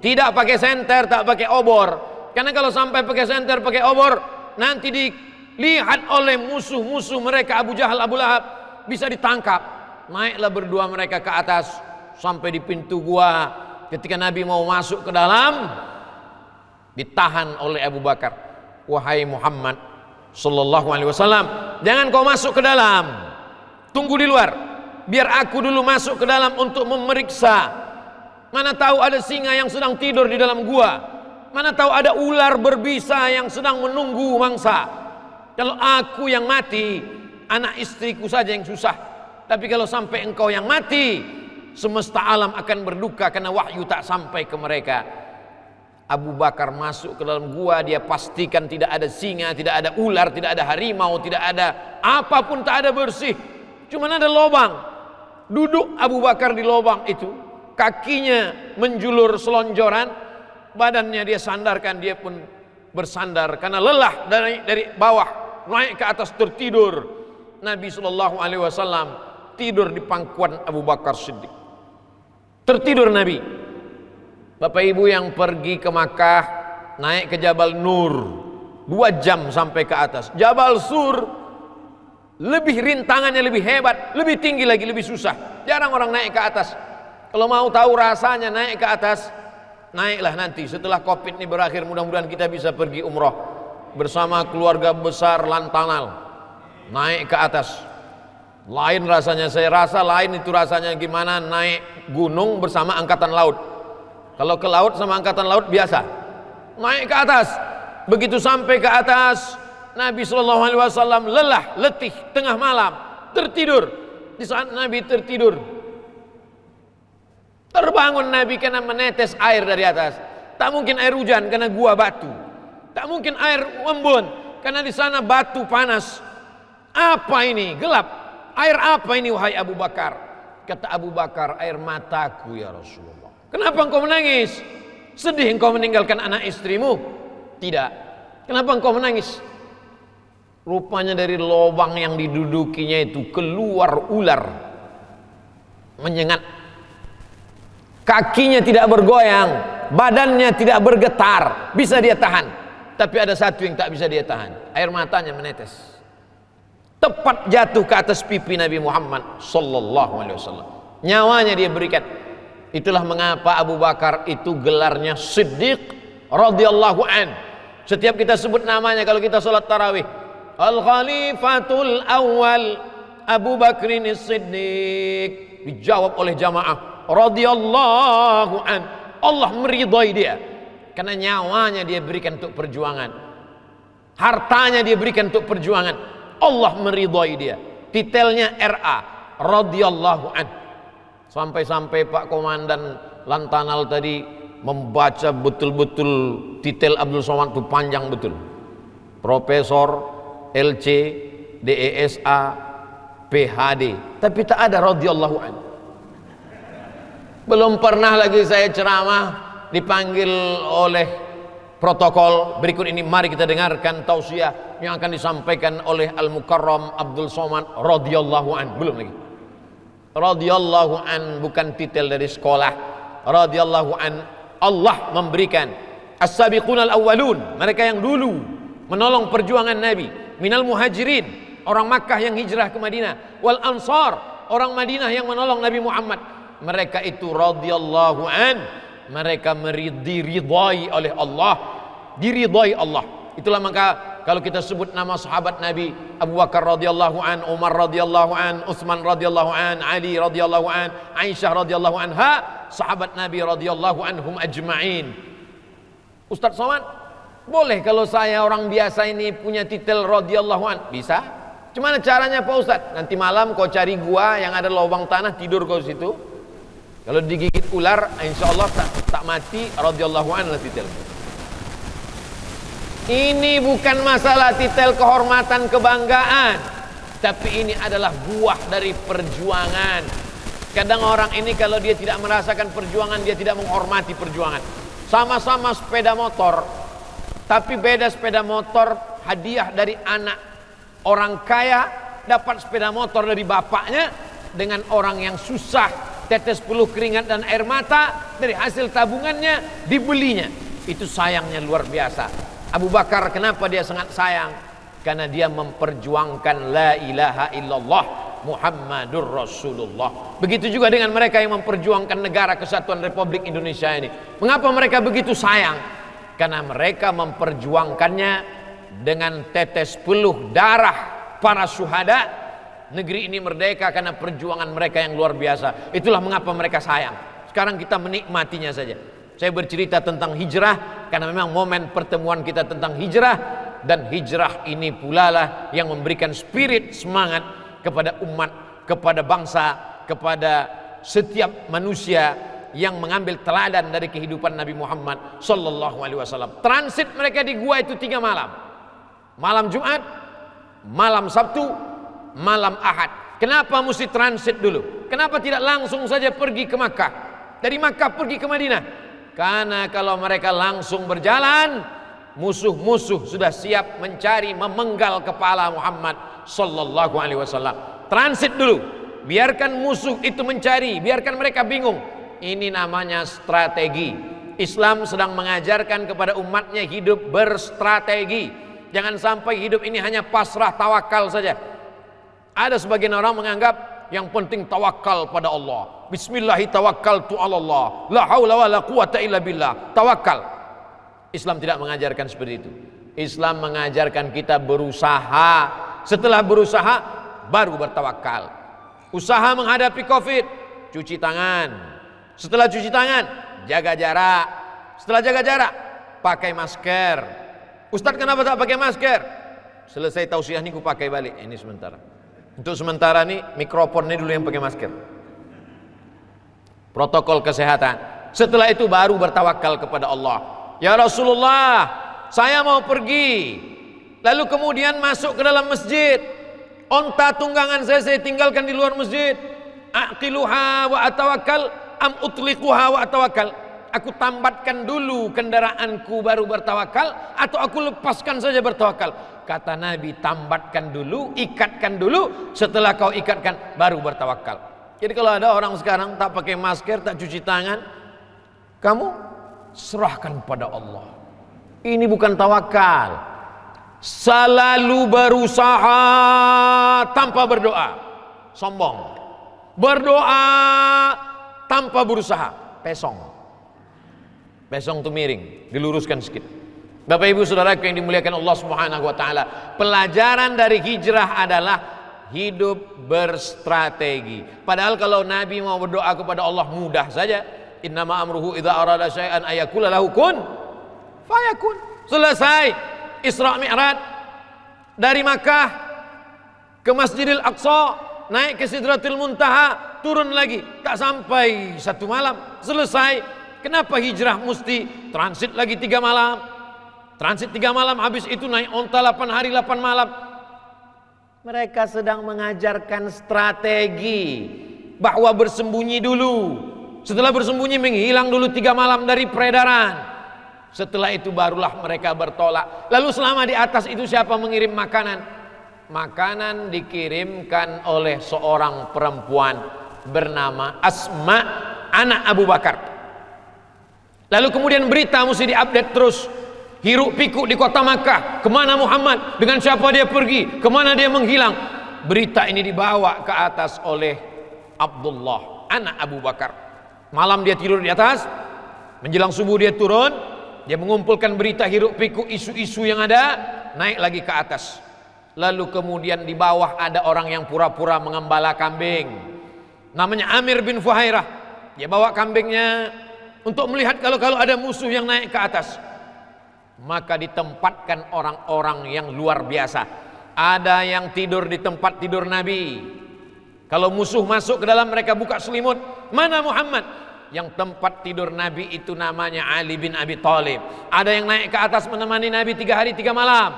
tidak pakai senter, tak pakai obor. Karena kalau sampai pakai senter, pakai obor, nanti dilihat oleh musuh-musuh mereka, Abu Jahal, Abu Lahab, bisa ditangkap. Naiklah berdua mereka ke atas sampai di pintu gua. Ketika Nabi mau masuk ke dalam, ditahan oleh Abu Bakar. Wahai Muhammad sallallahu alaihi wasallam, jangan kau masuk ke dalam. Tunggu di luar. Biar aku dulu masuk ke dalam untuk memeriksa. Mana tahu ada singa yang sedang tidur di dalam gua. Mana tahu ada ular berbisa yang sedang menunggu mangsa. Kalau aku yang mati, anak istriku saja yang susah. Tapi kalau sampai engkau yang mati, semesta alam akan berduka karena wahyu tak sampai ke mereka. Abu Bakar masuk ke dalam gua, dia pastikan tidak ada singa, tidak ada ular, tidak ada harimau, tidak ada apapun, tak ada bersih. Cuma ada lubang. Duduk Abu Bakar di lubang itu, kakinya menjulur selonjoran, badannya dia sandarkan, dia pun bersandar karena lelah dari bawah naik ke atas tertidur. Nabi sallallahu alaihi wasallam tidur di pangkuan Abu Bakar Siddiq. Tertidur Nabi. Bapak Ibu yang pergi ke Makkah, naik ke Jabal Nur 2 jam sampai ke atas. Jabal Sur lebih rintangannya lebih hebat, lebih tinggi lagi, lebih susah. Jarang orang naik ke atas. Kalau mau tahu rasanya naik ke atas, naiklah nanti setelah Covid ini berakhir. Mudah-mudahan kita bisa pergi umroh bersama keluarga besar Lantanal. Naik ke atas. Lain rasanya, saya rasa lain itu rasanya gimana naik gunung bersama angkatan laut. Kalau ke laut sama angkatan laut biasa. Naik ke atas. Begitu sampai ke atas, Nabi SAW lelah, letih, tengah malam, tertidur. Di saat Nabi tertidur, terbangun Nabi karena menetes air dari atas. Tak mungkin air hujan karena gua batu. Tak mungkin air embun karena di sana batu panas. Apa ini? Gelap. Air apa ini wahai Abu Bakar? Kata Abu Bakar, air mataku ya Rasulullah. Kenapa engkau menangis? Sedih engkau meninggalkan anak istrimu? Tidak. Kenapa engkau menangis? Rupanya dari lubang yang didudukinya itu keluar ular menyengat. Kakinya tidak bergoyang, badannya tidak bergetar, bisa dia tahan. Tapi ada satu yang tak bisa dia tahan, air matanya menetes. Tepat jatuh ke atas pipi Nabi Muhammad sallallahu alaihi wasallam. Nyawanya dia berikan. Itulah mengapa Abu Bakar itu gelarnya Siddiq radhiyallahu an. Setiap kita sebut namanya kalau kita salat tarawih, Al-Khalifatul Awwal Abu Bakrin Siddiq, dijawab oleh jamaah radhiyallahu an. Allah meridhai dia karena nyawanya dia berikan untuk perjuangan, hartanya dia berikan untuk perjuangan. Allah meridhai dia. Titelnya RA radhiyallahu an. Sampai-sampai Pak Komandan Lantanal tadi membaca betul-betul titel Abdul Somad itu panjang betul. Profesor, LC, DESA, PhD, tapi tak ada radhiyallahu an. Belum pernah lagi saya ceramah dipanggil oleh protokol. Berikut ini mari kita dengarkan tausiah yang akan disampaikan oleh Al-Mukarram Abdul Somad radhiyallahu an. Belum lagi. Radhiyallahu an bukan titel dari sekolah. Radhiyallahu an, Allah memberikan. As-sabiqunal awwalun, mereka yang dulu menolong perjuangan Nabi. Minal muhajirin, orang Makkah yang hijrah ke Madinah. Wal ansar, orang Madinah yang menolong Nabi Muhammad. Mereka itu radhiyallahu an, mereka diridhai oleh Allah, diridhai Allah. Itulah maka kalau kita sebut nama sahabat Nabi, Abu Bakar radhiyallahu an, Umar radhiyallahu an, Utsman radhiyallahu an, Ali radhiyallahu an, Aisyah radhiyallahu anha, sahabat Nabi radhiyallahu anhum ajma'in. Ustaz Somad, boleh kalau saya orang biasa ini punya titel radhiyallahu an? Bisa. Gimana caranya Pak Ustaz? Nanti malam kau cari gua yang ada lubang tanah, tidur kau situ. Kalau digigit ular, insyaallah tak mati, radhiyallahu an lah titel. Ini bukan masalah titel kehormatan kebanggaan, tapi ini adalah buah dari perjuangan. Kadang orang ini kalau dia tidak merasakan perjuangan, dia tidak menghormati perjuangan. Sama-sama sepeda motor, tapi beda sepeda motor hadiah dari anak orang kaya, dapat sepeda motor dari bapaknya, dengan orang yang susah, tetes peluh keringat dan air mata dari hasil tabungannya dibelinya. Itu sayangnya luar biasa. Abu Bakar kenapa dia sangat sayang? Karena dia memperjuangkan la ilaha illallah Muhammadur Rasulullah. Begitu juga dengan mereka yang memperjuangkan negara kesatuan Republik Indonesia ini. Mengapa mereka begitu sayang? Karena mereka memperjuangkannya dengan tetes peluh darah para syuhada. Negeri ini merdeka karena perjuangan mereka yang luar biasa. Itulah mengapa mereka sayang. Sekarang kita menikmatinya saja. Saya bercerita tentang hijrah karena memang momen pertemuan kita tentang hijrah, dan hijrah ini pula lah yang memberikan spirit semangat kepada umat, kepada bangsa, kepada setiap manusia yang mengambil teladan dari kehidupan Nabi Muhammad sallallahu alaihi wasallam. Transit mereka di gua itu 3 malam. Malam Jumat, malam Sabtu, malam Ahad. Kenapa mesti transit dulu? Kenapa tidak langsung saja pergi ke Makkah? Dari Makkah pergi ke Madinah? Karena kalau mereka langsung berjalan, musuh-musuh sudah siap mencari, memenggal kepala Muhammad sallallahu alaihi wasallam. Transit dulu, biarkan musuh itu mencari, biarkan mereka bingung. Ini namanya strategi. Islam sedang mengajarkan kepada umatnya hidup berstrategi. Jangan sampai hidup ini hanya pasrah tawakal saja. Ada sebagian orang menganggap yang penting tawakal pada Allah. Bismillahi tawakkaltu 'ala Allah. La haula wala quwata illa billah. Tawakal. Islam tidak mengajarkan seperti itu. Islam mengajarkan kita berusaha. Setelah berusaha baru bertawakal. Usaha menghadapi Covid, cuci tangan. Setelah cuci tangan, jaga jarak. Setelah jaga jarak, pakai masker. Ustadz kenapa tak pakai masker? Selesai tausiah ini ku pakai balik. Ini sementara. Untuk sementara nih mikrofon ini dulu yang pakai masker. Protokol kesehatan. Setelah itu baru bertawakal kepada Allah. Ya Rasulullah, saya mau pergi. Lalu kemudian masuk ke dalam masjid. Onta tunggangan saya tinggalkan di luar masjid. Aqiluha wa atawakkal am utliquha wa atawakkal. Aku tambatkan dulu kendaraanku baru bertawakal, atau aku lepaskan saja bertawakal? Kata Nabi, tambatkan dulu, ikatkan dulu, setelah kau ikatkan baru bertawakal. Jadi kalau ada orang sekarang tak pakai masker, tak cuci tangan, kamu serahkan pada Allah. Ini bukan tawakal. Selalu berusaha tanpa berdoa, sombong. Berdoa tanpa berusaha, pesong. Pesong itu miring, diluruskan sedikit. Bapak Ibu Saudara yang dimuliakan Allah Subhanahu wa taala, pelajaran dari hijrah adalah hidup berstrategi. Padahal kalau Nabi mau berdoa kepada Allah mudah saja. Innama amruhu idza arada syai'an ayakula lahu kun fayakun. Selesai Isra Mi'raj dari Makkah ke Masjidil Aqsa, naik ke Sidratul Muntaha, turun lagi, tak sampai 1 malam, selesai. Kenapa hijrah mesti transit lagi 3 malam? Transit 3 malam, habis itu naik onta 8 hari 8 malam. Mereka sedang mengajarkan strategi bahwa bersembunyi dulu. Setelah bersembunyi menghilang dulu 3 malam dari peredaran. Setelah itu barulah mereka bertolak. Lalu selama di atas itu siapa mengirim makanan? Makanan dikirimkan oleh seorang perempuan bernama Asma, anak Abu Bakar. Lalu kemudian berita mesti diupdate terus. Hiruk pikuk di kota Makkah, kemana Muhammad, dengan siapa dia pergi, kemana dia menghilang. Berita ini dibawa ke atas oleh Abdullah, anak Abu Bakar. Malam dia tidur di atas, menjelang subuh dia turun, dia mengumpulkan berita hiruk pikuk, isu-isu yang ada, naik lagi ke atas. Lalu kemudian di bawah ada orang yang pura-pura mengembala kambing, namanya Amir bin Fuhairah. Dia bawa kambingnya untuk melihat kalau ada musuh yang naik ke atas. Maka ditempatkan orang-orang yang luar biasa. Ada yang tidur di tempat tidur Nabi. Kalau musuh masuk ke dalam, mereka buka selimut. Mana Muhammad? Yang tempat tidur Nabi itu namanya Ali bin Abi Thalib. Ada yang naik ke atas menemani Nabi 3 hari 3 malam,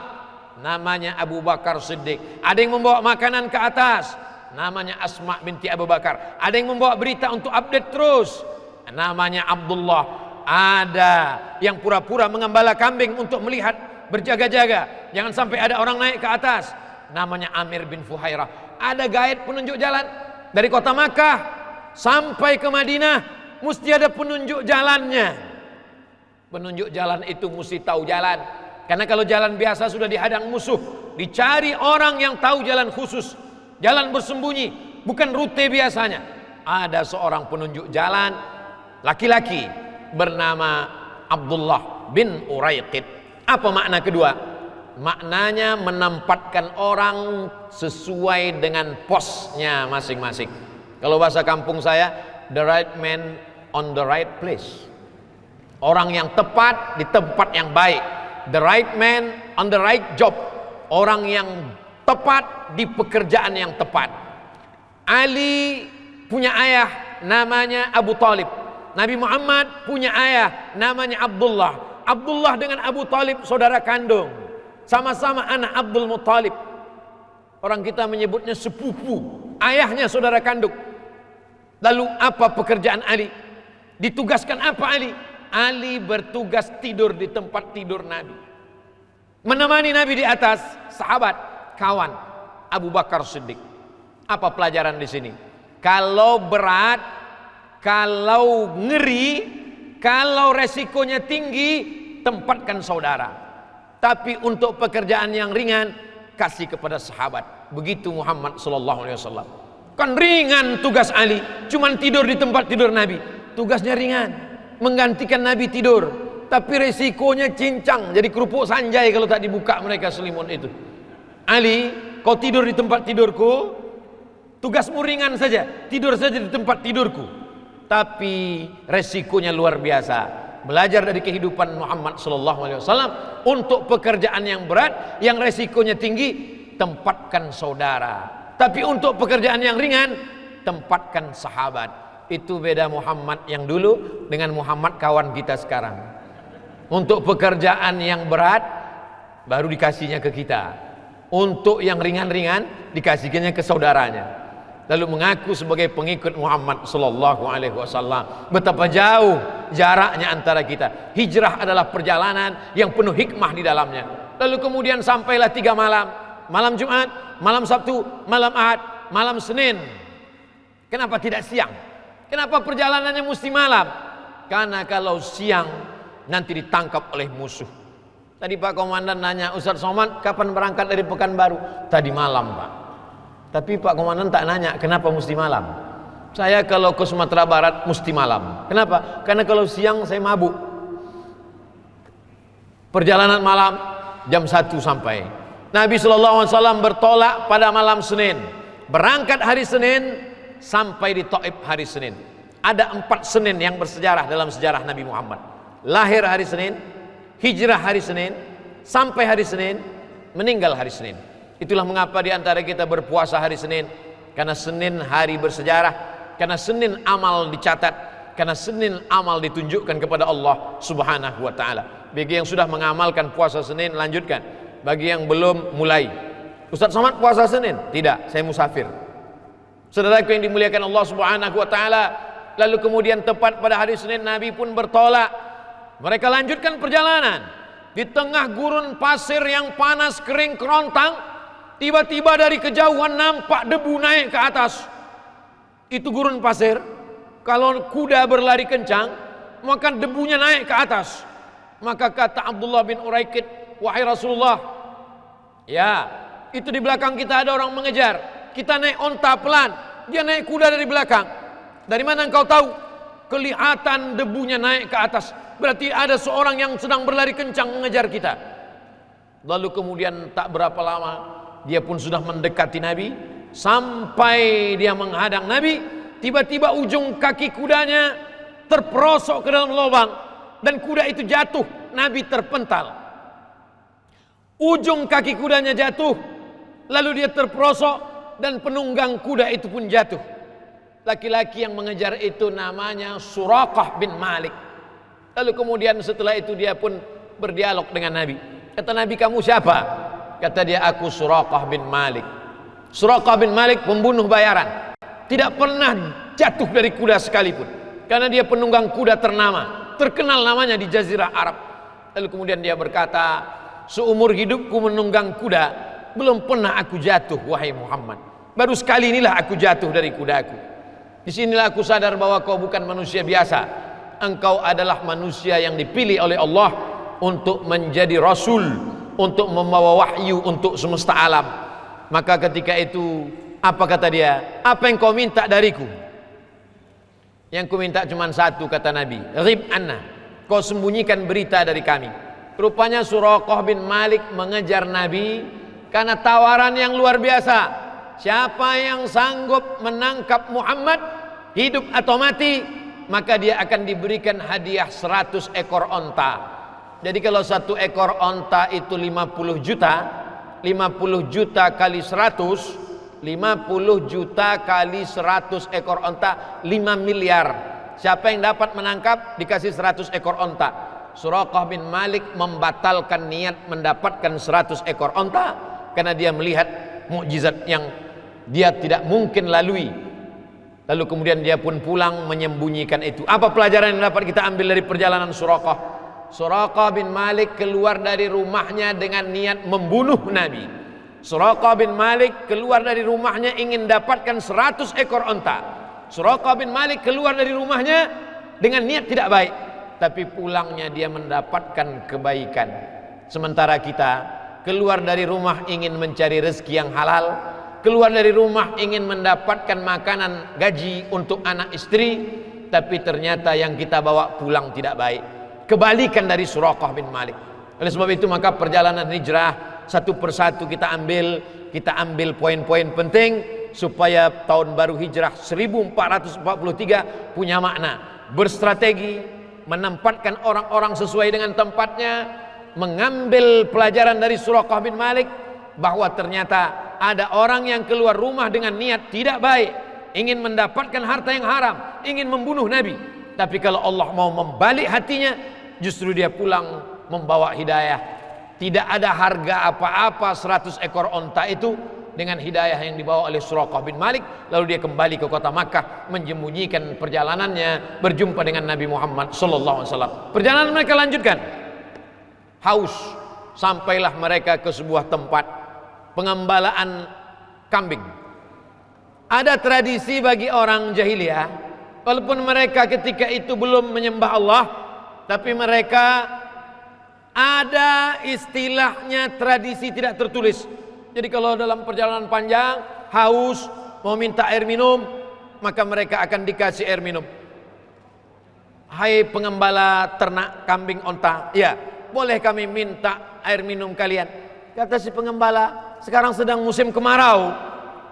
namanya Abu Bakar Siddiq. Ada yang membawa makanan ke atas, namanya Asma binti Abu Bakar. Ada yang membawa berita untuk update terus, namanya Abdullah. Ada yang pura-pura mengembala kambing untuk melihat, berjaga-jaga jangan sampai ada orang naik ke atas, namanya Amir bin Fuhairah. Ada guide penunjuk jalan dari kota Makkah sampai ke Madinah, mesti ada penunjuk jalannya. Penunjuk jalan itu mesti tahu jalan. Karena kalau jalan biasa sudah dihadang musuh, dicari orang yang tahu jalan khusus, jalan bersembunyi, bukan rute biasanya. Ada seorang penunjuk jalan, laki-laki bernama Abdullah bin Uraiqid. Apa makna kedua? Maknanya menempatkan orang sesuai dengan posnya masing-masing. Kalau bahasa kampung saya, the right man on the right place. Orang yang tepat di tempat yang baik. The right man on the right job. Orang yang tepat di pekerjaan yang tepat. Ali punya ayah namanya Abu Thalib. Nabi Muhammad punya ayah namanya Abdullah. Abdullah dengan Abu Thalib saudara kandung, sama-sama anak Abdul Muttalib. Orang kita menyebutnya sepupu, ayahnya saudara kandung. Lalu apa pekerjaan Ali? Ditugaskan apa Ali? Ali bertugas tidur di tempat tidur Nabi, menemani Nabi di atas. Sahabat, kawan Abu Bakar Siddiq. Apa pelajaran di sini? Kalau berat, kalau ngeri, kalau resikonya tinggi, tempatkan saudara. Tapi untuk pekerjaan yang ringan, kasih kepada sahabat. Begitu Muhammad sallallahu alaihi wasallam. Kan ringan tugas Ali, cuman tidur di tempat tidur Nabi. Tugasnya ringan, menggantikan Nabi tidur. Tapi resikonya cincang, jadi kerupuk sanjai kalau tak dibuka mereka selimut itu. Ali, kau tidur di tempat tidurku, tugasmu ringan saja, tidur saja di tempat tidurku. Tapi resikonya luar biasa. Belajar dari kehidupan Muhammad sallallahu alaihi wasallam. Untuk pekerjaan yang berat, yang resikonya tinggi, tempatkan saudara. Tapi untuk pekerjaan yang ringan, tempatkan sahabat. Itu beda Muhammad yang dulu dengan Muhammad kawan kita sekarang. Untuk pekerjaan yang berat, baru dikasihnya ke kita. Untuk yang ringan-ringan, dikasihnya ke saudaranya. lalu mengaku sebagai pengikut Muhammad sallallahu alaihi wasallam. Betapa jauh jaraknya antara kita. Hijrah adalah perjalanan yang penuh hikmah di dalamnya. Lalu kemudian sampailah 3 malam. Malam Jumat, malam Sabtu, malam Ahad, malam Senin. Kenapa tidak siang? Kenapa perjalanannya mesti malam? Karena kalau siang nanti ditangkap oleh musuh. Tadi Pak Komandan nanya, Ustaz Somad kapan berangkat dari Pekanbaru? Tadi malam Pak. Tapi Pak Komandan tak nanya kenapa mesti malam. Saya kalau ke Sumatera Barat mesti malam. Kenapa? Karena kalau siang saya mabuk. Perjalanan malam jam 1 sampai. Nabi SAW bertolak pada malam Senin. Berangkat hari Senin sampai di Taif hari Senin. Ada 4 Senin yang bersejarah dalam sejarah Nabi Muhammad. Lahir hari Senin, hijrah hari Senin, sampai hari Senin, meninggal hari Senin. Itulah mengapa di antara kita berpuasa hari Senin, karena Senin hari bersejarah, karena Senin amal dicatat, karena Senin amal ditunjukkan kepada Allah Subhanahu wa taala. Bagi yang sudah mengamalkan puasa Senin, lanjutkan. Bagi yang belum, mulai. Ustaz Somad puasa Senin? Tidak, saya musafir. Saudaraku yang dimuliakan Allah Subhanahu wa taala, lalu kemudian tepat pada hari Senin Nabi pun bertolak. Mereka lanjutkan perjalanan di tengah gurun pasir yang panas, kering, kerontang. Tiba-tiba dari kejauhan nampak debu naik ke atas. Itu gurun pasir. Kalau kuda berlari kencang, maka debunya naik ke atas. Maka kata Abdullah bin Uraikid, wahai Rasulullah, ya, itu di belakang kita ada orang mengejar. Kita naik onta pelan, dia naik kuda dari belakang. Dari mana engkau tahu? Kelihatan debunya naik ke atas. Berarti ada seorang yang sedang berlari kencang mengejar kita. Lalu kemudian tak berapa lama dia pun sudah mendekati Nabi. Sampai dia menghadang Nabi, tiba-tiba ujung kaki kudanya terperosok ke dalam lubang dan kuda itu jatuh. Nabi terpental. Ujung kaki kudanya jatuh, lalu dia terperosok dan penunggang kuda itu pun jatuh. Laki-laki yang mengejar itu namanya Suraqah bin Malik. Lalu kemudian setelah itu dia pun berdialog dengan Nabi. Kata Nabi, kamu siapa? Kata dia, aku Suraqah bin Malik. Suraqah bin Malik pembunuh bayaran. Tidak pernah jatuh dari kuda sekalipun. Karena dia penunggang kuda ternama. Terkenal namanya di Jazirah Arab. Lalu kemudian dia berkata, seumur hidupku menunggang kuda, belum pernah aku jatuh, wahai Muhammad. Baru sekali inilah aku jatuh dari kudaku. Disinilah aku sadar bahwa kau bukan manusia biasa. Engkau adalah manusia yang dipilih oleh Allah untuk menjadi Rasul, untuk membawa wahyu untuk semesta alam. Maka ketika itu, apa kata dia? Apa yang kau minta dariku? Yang ku minta cuma satu, kata Nabi, Rib anna, kau sembunyikan berita dari kami. Rupanya Suraqah bin Malik mengejar Nabi karena tawaran yang luar biasa. Siapa yang sanggup menangkap Muhammad, hidup atau mati, maka dia akan diberikan hadiah 100 ekor onta. Jadi kalau 1 ekor onta itu 50 juta, 50 juta kali 100, 50 juta kali 100 ekor onta, 5 miliar. Siapa yang dapat menangkap, dikasih 100 ekor onta. Suraqah bin Malik membatalkan niat mendapatkan 100 ekor onta karena dia melihat mukjizat yang dia tidak mungkin lalui. Lalu kemudian dia pun pulang menyembunyikan itu. Apa pelajaran yang dapat kita ambil dari perjalanan Suraqah? Suraqah bin Malik keluar dari rumahnya dengan niat membunuh Nabi. Suraqah bin Malik keluar dari rumahnya ingin dapatkan 100 ekor onta. Suraqah bin Malik keluar dari rumahnya dengan niat tidak baik, tapi pulangnya dia mendapatkan kebaikan. Sementara kita keluar dari rumah ingin mencari rezeki yang halal, keluar dari rumah ingin mendapatkan makanan gaji untuk anak istri, tapi ternyata yang kita bawa pulang tidak baik. Kebalikan dari Suraqah bin Malik. Oleh sebab itu maka perjalanan hijrah satu persatu kita ambil poin-poin penting supaya tahun baru hijrah 1443 punya makna. Berstrategi, menempatkan orang-orang sesuai dengan tempatnya, mengambil pelajaran dari Suraqah bin Malik bahwa ternyata ada orang yang keluar rumah dengan niat tidak baik, ingin mendapatkan harta yang haram, ingin membunuh Nabi. Tapi kalau Allah mau membalik hatinya, justru dia pulang membawa hidayah. Tidak ada harga apa-apa 100 ekor onta itu dengan hidayah yang dibawa oleh Suraqah bin Malik. Lalu dia kembali ke kota Makkah, menyembunyikan perjalanannya, berjumpa dengan Nabi Muhammad sallallahu alaihi wasallam. Perjalanan mereka lanjutkan. Haus, sampailah mereka ke sebuah tempat pengembalaan kambing. Ada tradisi bagi orang jahiliyah, walaupun mereka ketika itu belum menyembah Allah, tapi mereka ada istilahnya tradisi tidak tertulis. Jadi kalau dalam perjalanan panjang haus, mau minta air minum, maka mereka akan dikasih air minum. Hai pengembala ternak kambing onta, ya boleh kami minta air minum kalian? Kata si pengembala, sekarang sedang musim kemarau,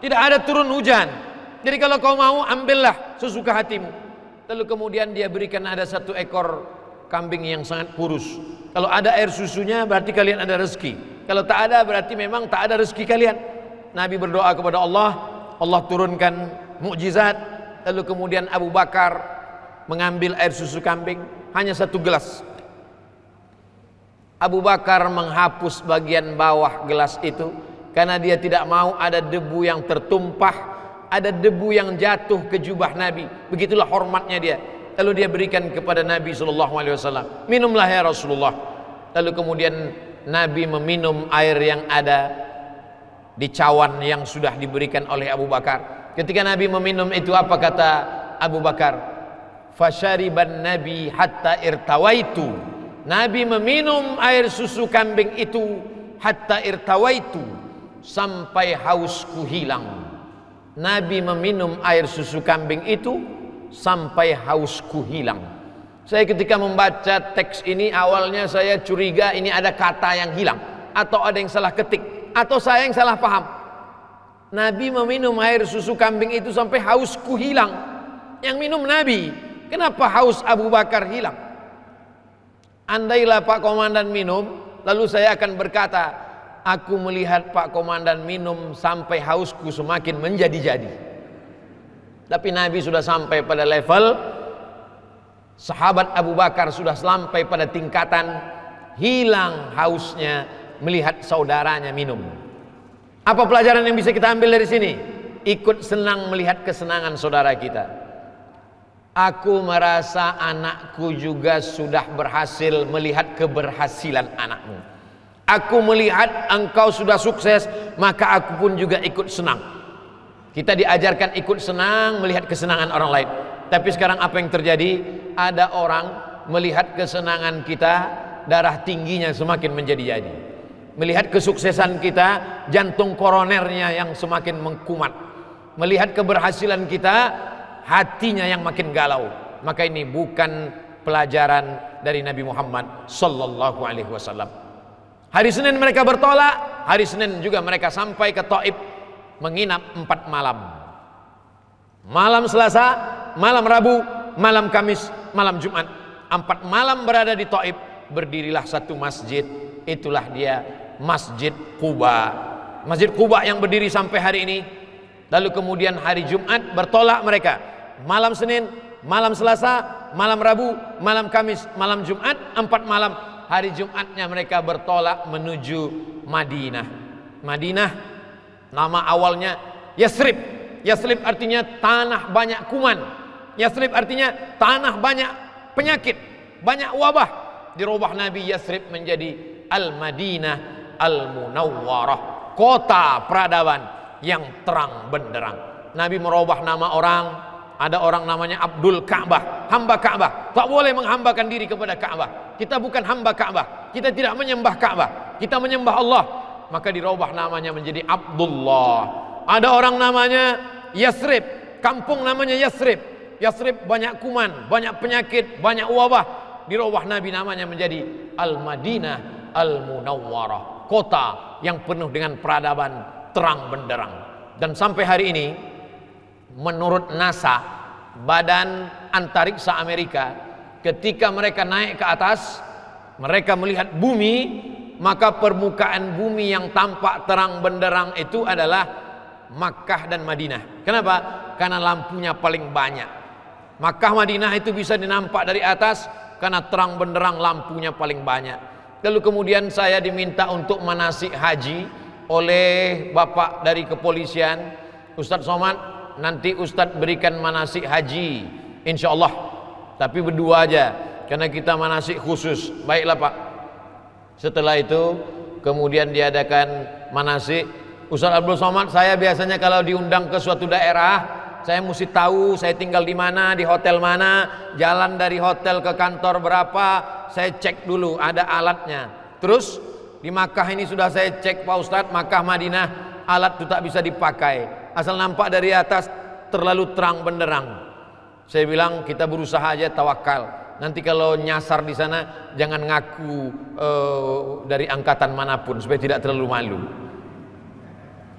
tidak ada turun hujan, jadi kalau kau mau ambillah sesuka hatimu. Lalu kemudian dia berikan ada satu ekor kambing yang sangat kurus. Kalau ada air susunya berarti kalian ada rezeki, kalau tak ada berarti memang tak ada rezeki kalian. Nabi berdoa kepada Allah, Allah turunkan mukjizat. Lalu kemudian Abu Bakar mengambil air susu kambing, hanya satu gelas. Abu Bakar menghapus bagian bawah gelas itu karena dia tidak mau ada debu yang tertumpah, ada debu yang jatuh ke jubah Nabi. Begitulah hormatnya dia. Lalu dia berikan kepada Nabi SAW, minumlah ya Rasulullah. Lalu kemudian Nabi meminum air yang ada di cawan yang sudah diberikan oleh Abu Bakar. Ketika Nabi meminum itu, apa kata Abu Bakar? Fasyariban Nabi hatta irtawaitu. Nabi meminum air susu kambing itu hatta irtawaitu, sampai hausku hilang. Nabi meminum air susu kambing itu sampai hausku hilang. Saya ketika membaca teks ini awalnya saya curiga ini ada kata yang hilang, atau ada yang salah ketik, atau saya yang salah paham. Nabi meminum air susu kambing itu sampai hausku hilang. Yang minum Nabi, kenapa haus Abu Bakar hilang? Andailah Pak Komandan minum, lalu saya akan berkata, aku melihat Pak Komandan minum sampai hausku semakin menjadi-jadi. Tapi Nabi sudah sampai pada level, sahabat Abu Bakar sudah sampai pada tingkatan hilang hausnya melihat saudaranya minum. Apa pelajaran yang bisa kita ambil dari sini? Ikut senang melihat kesenangan saudara kita. Aku merasa anakku juga sudah berhasil melihat keberhasilan anakmu. Aku melihat engkau sudah sukses, maka aku pun juga ikut senang. Kita diajarkan ikut senang melihat kesenangan orang lain. Tapi sekarang apa yang terjadi? Ada orang melihat kesenangan kita, darah tingginya semakin menjadi-jadi. Melihat kesuksesan kita, jantung koronernya yang semakin mengkumat. Melihat keberhasilan kita, hatinya yang makin galau. Maka ini bukan pelajaran dari Nabi Muhammad sallallahu alaihi wasallam. Hari Senin mereka bertolak, hari Senin juga mereka sampai ke Taif, menginap 4 malam. Malam Selasa, malam Rabu, malam Kamis, malam Jumat. 4 malam berada di Taif, berdirilah satu masjid. Itulah dia Masjid Quba. Masjid Quba yang berdiri sampai hari ini. Lalu kemudian hari Jumat bertolak mereka. Malam Senin, malam Selasa, malam Rabu, malam Kamis, malam Jumat, 4 malam. Hari Jumatnya mereka bertolak menuju Madinah. Madinah nama awalnya Yasrib. Yasrib artinya tanah banyak kuman. Yasrib artinya tanah banyak penyakit, banyak wabah. Dirubah Nabi Yasrib menjadi Al-Madinah Al-Munawwarah, kota peradaban yang terang benderang. Nabi merubah nama orang. Ada orang namanya Abdul Ka'bah, hamba Ka'bah. Tak boleh menghambakan diri kepada Ka'bah. Kita bukan hamba Ka'bah, kita tidak menyembah Ka'bah, kita menyembah Allah. Maka dirubah namanya menjadi Abdullah. Ada orang namanya Yasrib, kampung namanya Yasrib. Yasrib banyak kuman, banyak penyakit, banyak wabah. Dirubah Nabi namanya menjadi Al-Madinah Al-Munawwarah, kota yang penuh dengan peradaban terang benderang. Dan sampai hari ini, menurut NASA, Badan Antariksa Amerika, ketika mereka naik ke atas, mereka melihat bumi, maka permukaan bumi yang tampak terang benderang itu adalah Makkah dan Madinah. Kenapa? Karena lampunya paling banyak. Makkah Madinah itu bisa dinampak dari atas karena terang benderang lampunya paling banyak. Lalu kemudian saya diminta untuk manasik haji oleh Bapak dari kepolisian, Ustadz Somad, nanti Ustadz berikan manasik haji, insya Allah, tapi berdua aja, karena kita manasik khusus. Baiklah Pak. Setelah itu kemudian diadakan manasik. Ustadz Abdul Somad, saya biasanya kalau diundang ke suatu daerah, saya mesti tahu saya tinggal di mana, di hotel mana, jalan dari hotel ke kantor berapa, saya cek dulu ada alatnya. Terus di Makkah ini sudah saya cek Pak Ustadz, Makkah Madinah alat itu tak bisa dipakai, asal nampak dari atas terlalu terang benderang. Saya bilang kita berusaha aja, tawakal. Nanti kalau nyasar di sana jangan ngaku dari angkatan manapun supaya tidak terlalu malu.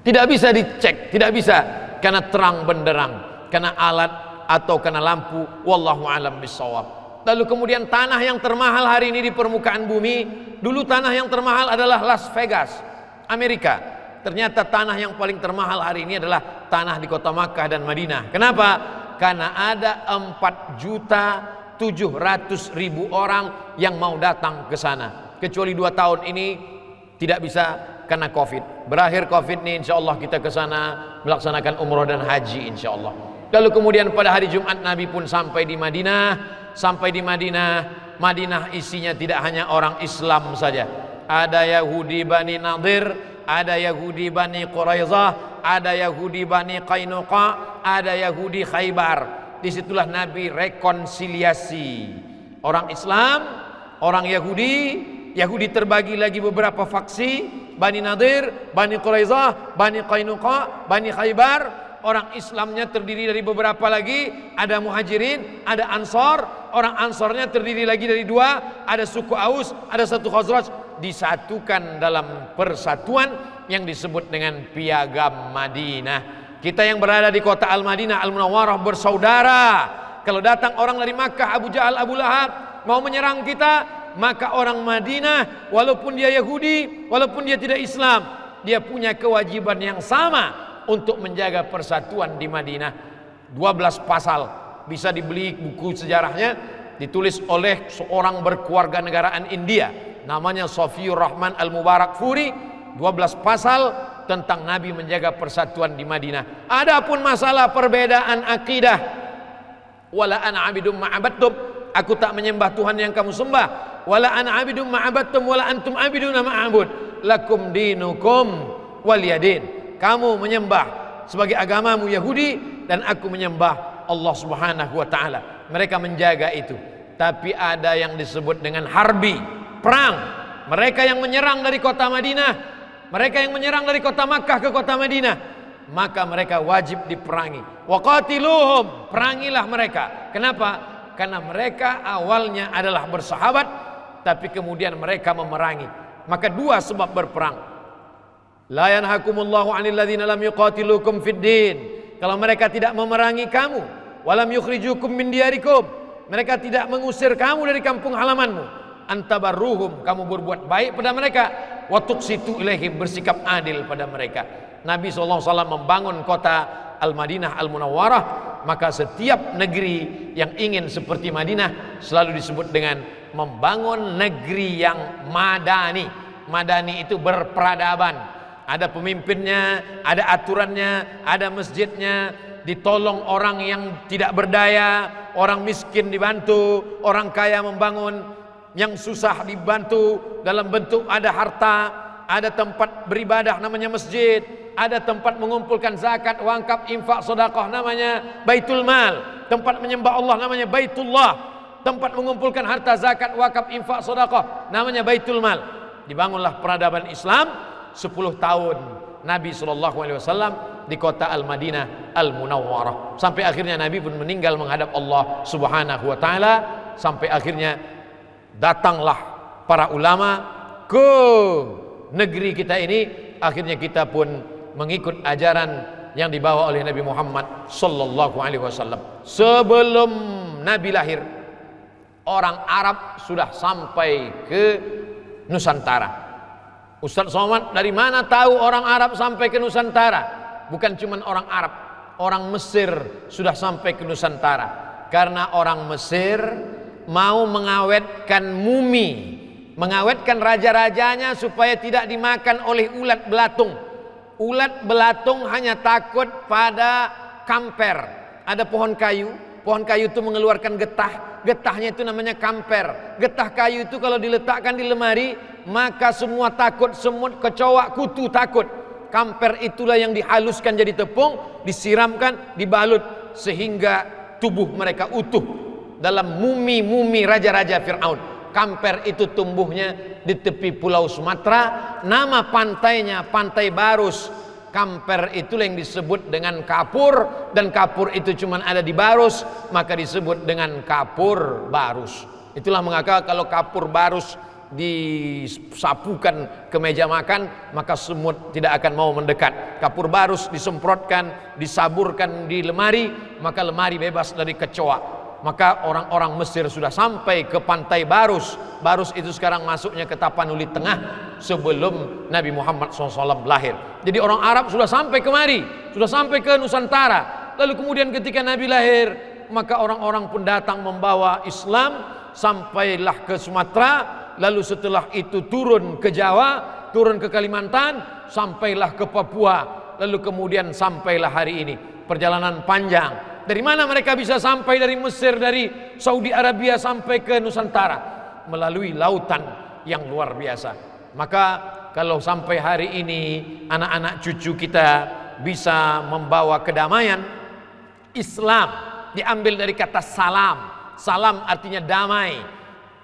Tidak bisa dicek, tidak bisa, karena terang benderang, karena alat atau karena lampu. Wallahu alam bisawab. Lalu kemudian tanah yang termahal hari ini di permukaan bumi, dulu tanah yang termahal adalah Las Vegas, Amerika. Ternyata tanah yang paling termahal hari ini adalah tanah di kota Makkah dan Madinah. Kenapa? Karena ada 4.700.000 orang yang mau datang ke sana. Kecuali 2 tahun ini tidak bisa karena Covid. Berakhir Covid ini insya Allah kita ke sana melaksanakan umroh dan haji insya Allah. Lalu kemudian pada hari Jumat Nabi pun sampai di Madinah. Sampai di Madinah isinya tidak hanya orang Islam saja. Ada Yahudi Bani Nadir, ada Yahudi Bani Quraizah, ada Yahudi Bani Qainuqa, ada Yahudi Khaybar. Disitulah Nabi rekonsiliasi orang Islam, orang Yahudi. Yahudi terbagi lagi beberapa faksi, Bani Nadir, Bani Quraizah, Bani Qainuqa, Bani Khaybar. Orang Islamnya terdiri dari beberapa lagi, ada Muhajirin, ada Ansor. Orang Ansornya terdiri lagi dari 2, ada suku Aus, ada satu Khazraj, disatukan dalam persatuan yang disebut dengan Piagam Madinah. Kita yang berada di kota Al-Madinah Al-Munawwarah bersaudara. Kalau datang orang dari Makkah, Abu Jahal, Abu Lahab mau menyerang kita, maka orang Madinah walaupun dia Yahudi, walaupun dia tidak Islam, dia punya kewajiban yang sama untuk menjaga persatuan di Madinah. 12 pasal, bisa dibeli buku sejarahnya, ditulis oleh seorang berkeluarga negaraan India, namanya Safiur Rahman Al-Mubarak Furi. 12 pasal tentang Nabi menjaga persatuan di Madinah. Adapun masalah perbedaan akidah, wala ana abidum ma'abattum, aku tak menyembah Tuhan yang kamu sembah, wala ana abidum ma'abattum wala antum abiduna ma'abud, lakum dinukum waliyadin. Kamu menyembah sebagai agamamu Yahudi dan aku menyembah Allah Subhanahu wa taala. Mereka menjaga itu. Tapi ada yang disebut dengan harbi, perang. Mereka yang menyerang dari kota Madinah, mereka yang menyerang dari kota Makkah ke kota Madinah, maka mereka wajib diperangi. Waqatiluhum, perangilah mereka. Kenapa? Karena mereka awalnya adalah bersahabat, tapi kemudian mereka memerangi. Maka 2 sebab berperang. La yanhakumullahu 'anil ladzina lam yuqatilukum fid din. Kalau mereka tidak memerangi kamu, walam yukhrijukum min diyarikum, mereka tidak mengusir kamu dari kampung halamanmu, antabarruhum, kamu berbuat baik pada mereka, wa tuqsitu ilaihim, bersikap adil pada mereka. Nabi SAW membangun kota Al-Madinah Al-Munawwarah, maka setiap negeri yang ingin seperti Madinah selalu disebut dengan membangun negeri yang madani. Madani itu berperadaban. Ada pemimpinnya, ada aturannya, ada masjidnya, ditolong orang yang tidak berdaya, orang miskin dibantu, orang kaya membangun, yang susah dibantu dalam bentuk ada harta, ada tempat beribadah namanya masjid, ada tempat mengumpulkan zakat, wakaf, infak, sedekah namanya Baitul Mal, tempat menyembah Allah namanya Baitullah, tempat mengumpulkan harta zakat, wakaf, infak, sedekah namanya Baitul Mal. Dibangunlah peradaban Islam 10 tahun Nabi SAW di kota Al-Madinah Al-Munawwarah, sampai akhirnya Nabi pun meninggal menghadap Allah Subhanahu wa taala. Sampai akhirnya datanglah para ulama ke negeri kita ini. Akhirnya kita pun mengikut ajaran yang dibawa oleh Nabi Muhammad sallallahu alaihi wasallam. Sebelum Nabi lahir, orang Arab sudah sampai ke Nusantara. Ustadz Somad, dari mana tahu orang Arab sampai ke Nusantara? Bukan cuma orang Arab, orang Mesir sudah sampai ke Nusantara. Karena orang Mesir mau mengawetkan mumi mengawetkan raja-rajanya supaya tidak dimakan oleh ulat belatung. Ulat belatung hanya takut pada kamper. Ada pohon kayu itu mengeluarkan getah. Getahnya itu namanya kamper. Getah kayu itu kalau diletakkan di lemari, maka semua takut, semut, kecoa, kutu takut. Kamper itulah yang dihaluskan jadi tepung, disiramkan, dibalut sehingga tubuh mereka utuh dalam mumi-mumi raja-raja Fir'aun. Kamper itu tumbuhnya di tepi pulau Sumatera. Nama pantainya Pantai Barus. Kamper itulah yang disebut dengan kapur, dan kapur itu cuma ada di Barus, maka disebut dengan kapur Barus. Itulah mengapa kalau kapur Barus disapukan ke meja makan, maka semut tidak akan mau mendekat. Kapur Barus disemprotkan, disaburkan di lemari, maka lemari bebas dari kecoa. Maka orang-orang Mesir sudah sampai ke Pantai Barus. Barus itu sekarang masuknya ke Tapanuli Tengah sebelum Nabi Muhammad SAW lahir. Jadi orang Arab sudah sampai kemari, sudah sampai ke Nusantara. Lalu kemudian ketika Nabi lahir, maka orang-orang pun datang membawa Islam, sampailah ke Sumatera. Lalu setelah itu turun ke Jawa, turun ke Kalimantan, sampailah ke Papua. Lalu kemudian sampailah hari ini. Perjalanan panjang. Dari mana mereka bisa sampai dari Mesir, dari Saudi Arabia sampai ke Nusantara? Melalui lautan yang luar biasa. Maka kalau sampai hari ini anak-anak cucu kita bisa membawa kedamaian, Islam diambil dari kata salam. Salam artinya damai.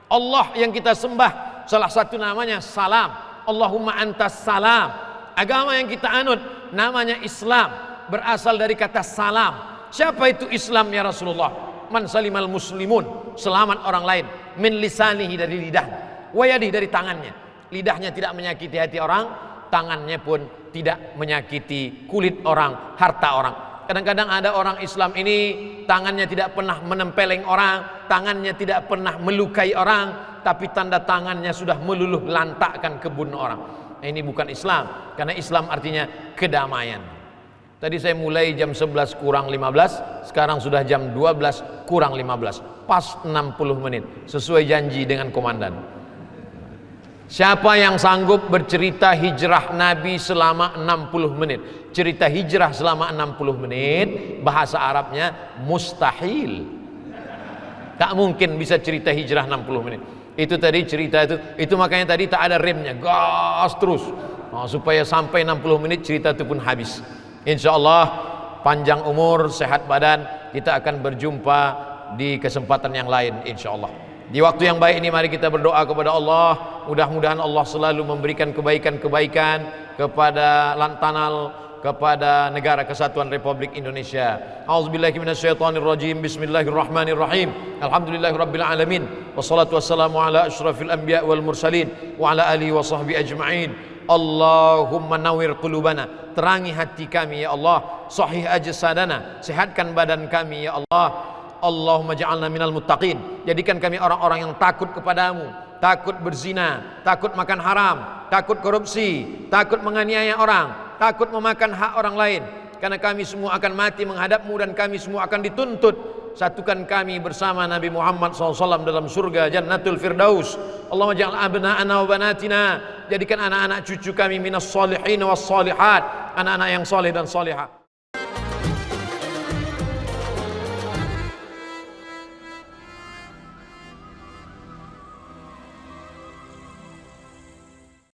Allah yang kita sembah salah satu namanya salam. Allahumma antas salam. Agama yang kita anut namanya Islam, berasal dari kata salam. Siapa itu Islam ya Rasulullah? Man salimal muslimun, selamat orang lain, min lisanihi dari lidahnya, wa yadihi dari tangannya. Lidahnya tidak menyakiti hati orang, tangannya pun tidak menyakiti kulit orang, harta orang. Kadang-kadang ada orang Islam ini tangannya tidak pernah menempeleng orang, tangannya tidak pernah melukai orang, tapi tanda tangannya sudah meluluh lantakkan kebun orang. Nah, ini bukan Islam, karena Islam artinya kedamaian. Tadi saya mulai jam 11 kurang 15, sekarang sudah jam 12 kurang 15, pas 60 menit, sesuai janji dengan komandan. Siapa yang sanggup bercerita hijrah Nabi selama 60 menit? Cerita hijrah selama 60 menit, bahasa Arabnya mustahil. Tak mungkin bisa cerita hijrah 60 menit. Itu tadi cerita itu makanya tadi tak ada remnya, gas terus. Supaya sampai 60 menit cerita itu pun habis. InsyaAllah panjang umur, sehat badan, kita akan berjumpa di kesempatan yang lain insyaAllah. Di waktu yang baik ini mari kita berdoa kepada Allah. Mudah-mudahan Allah selalu memberikan kebaikan-kebaikan kepada Lantanal, kepada negara kesatuan Republik Indonesia. A'udzubillahi minasyaitonirrajim. Bismillahirrahmanirrahim. Alhamdulillahirabbil alamin. Wassalatu wassalamu ala asyrafil anbiya wal mursalin wa ala alihi wa sahbihi ajma'in. Allahumma nawwir qulubana, terangi hati kami ya Allah. Sahih ajsadana, sehatkan badan kami ya Allah. Allahumma ja'alna minal muttaqin, jadikan kami orang-orang yang takut kepadamu, takut berzina, takut makan haram, takut korupsi, takut menganiaya orang, takut memakan hak orang lain. Karena kami semua akan mati menghadapmu dan kami semua akan dituntut. Satukan kami bersama Nabi Muhammad SAW dalam surga Jannatul Firdaus. Allahumma ja'al abna'ana wa banatina, jadikan anak-anak cucu kami minas salihin was salihat, anak-anak yang saleh dan salihah.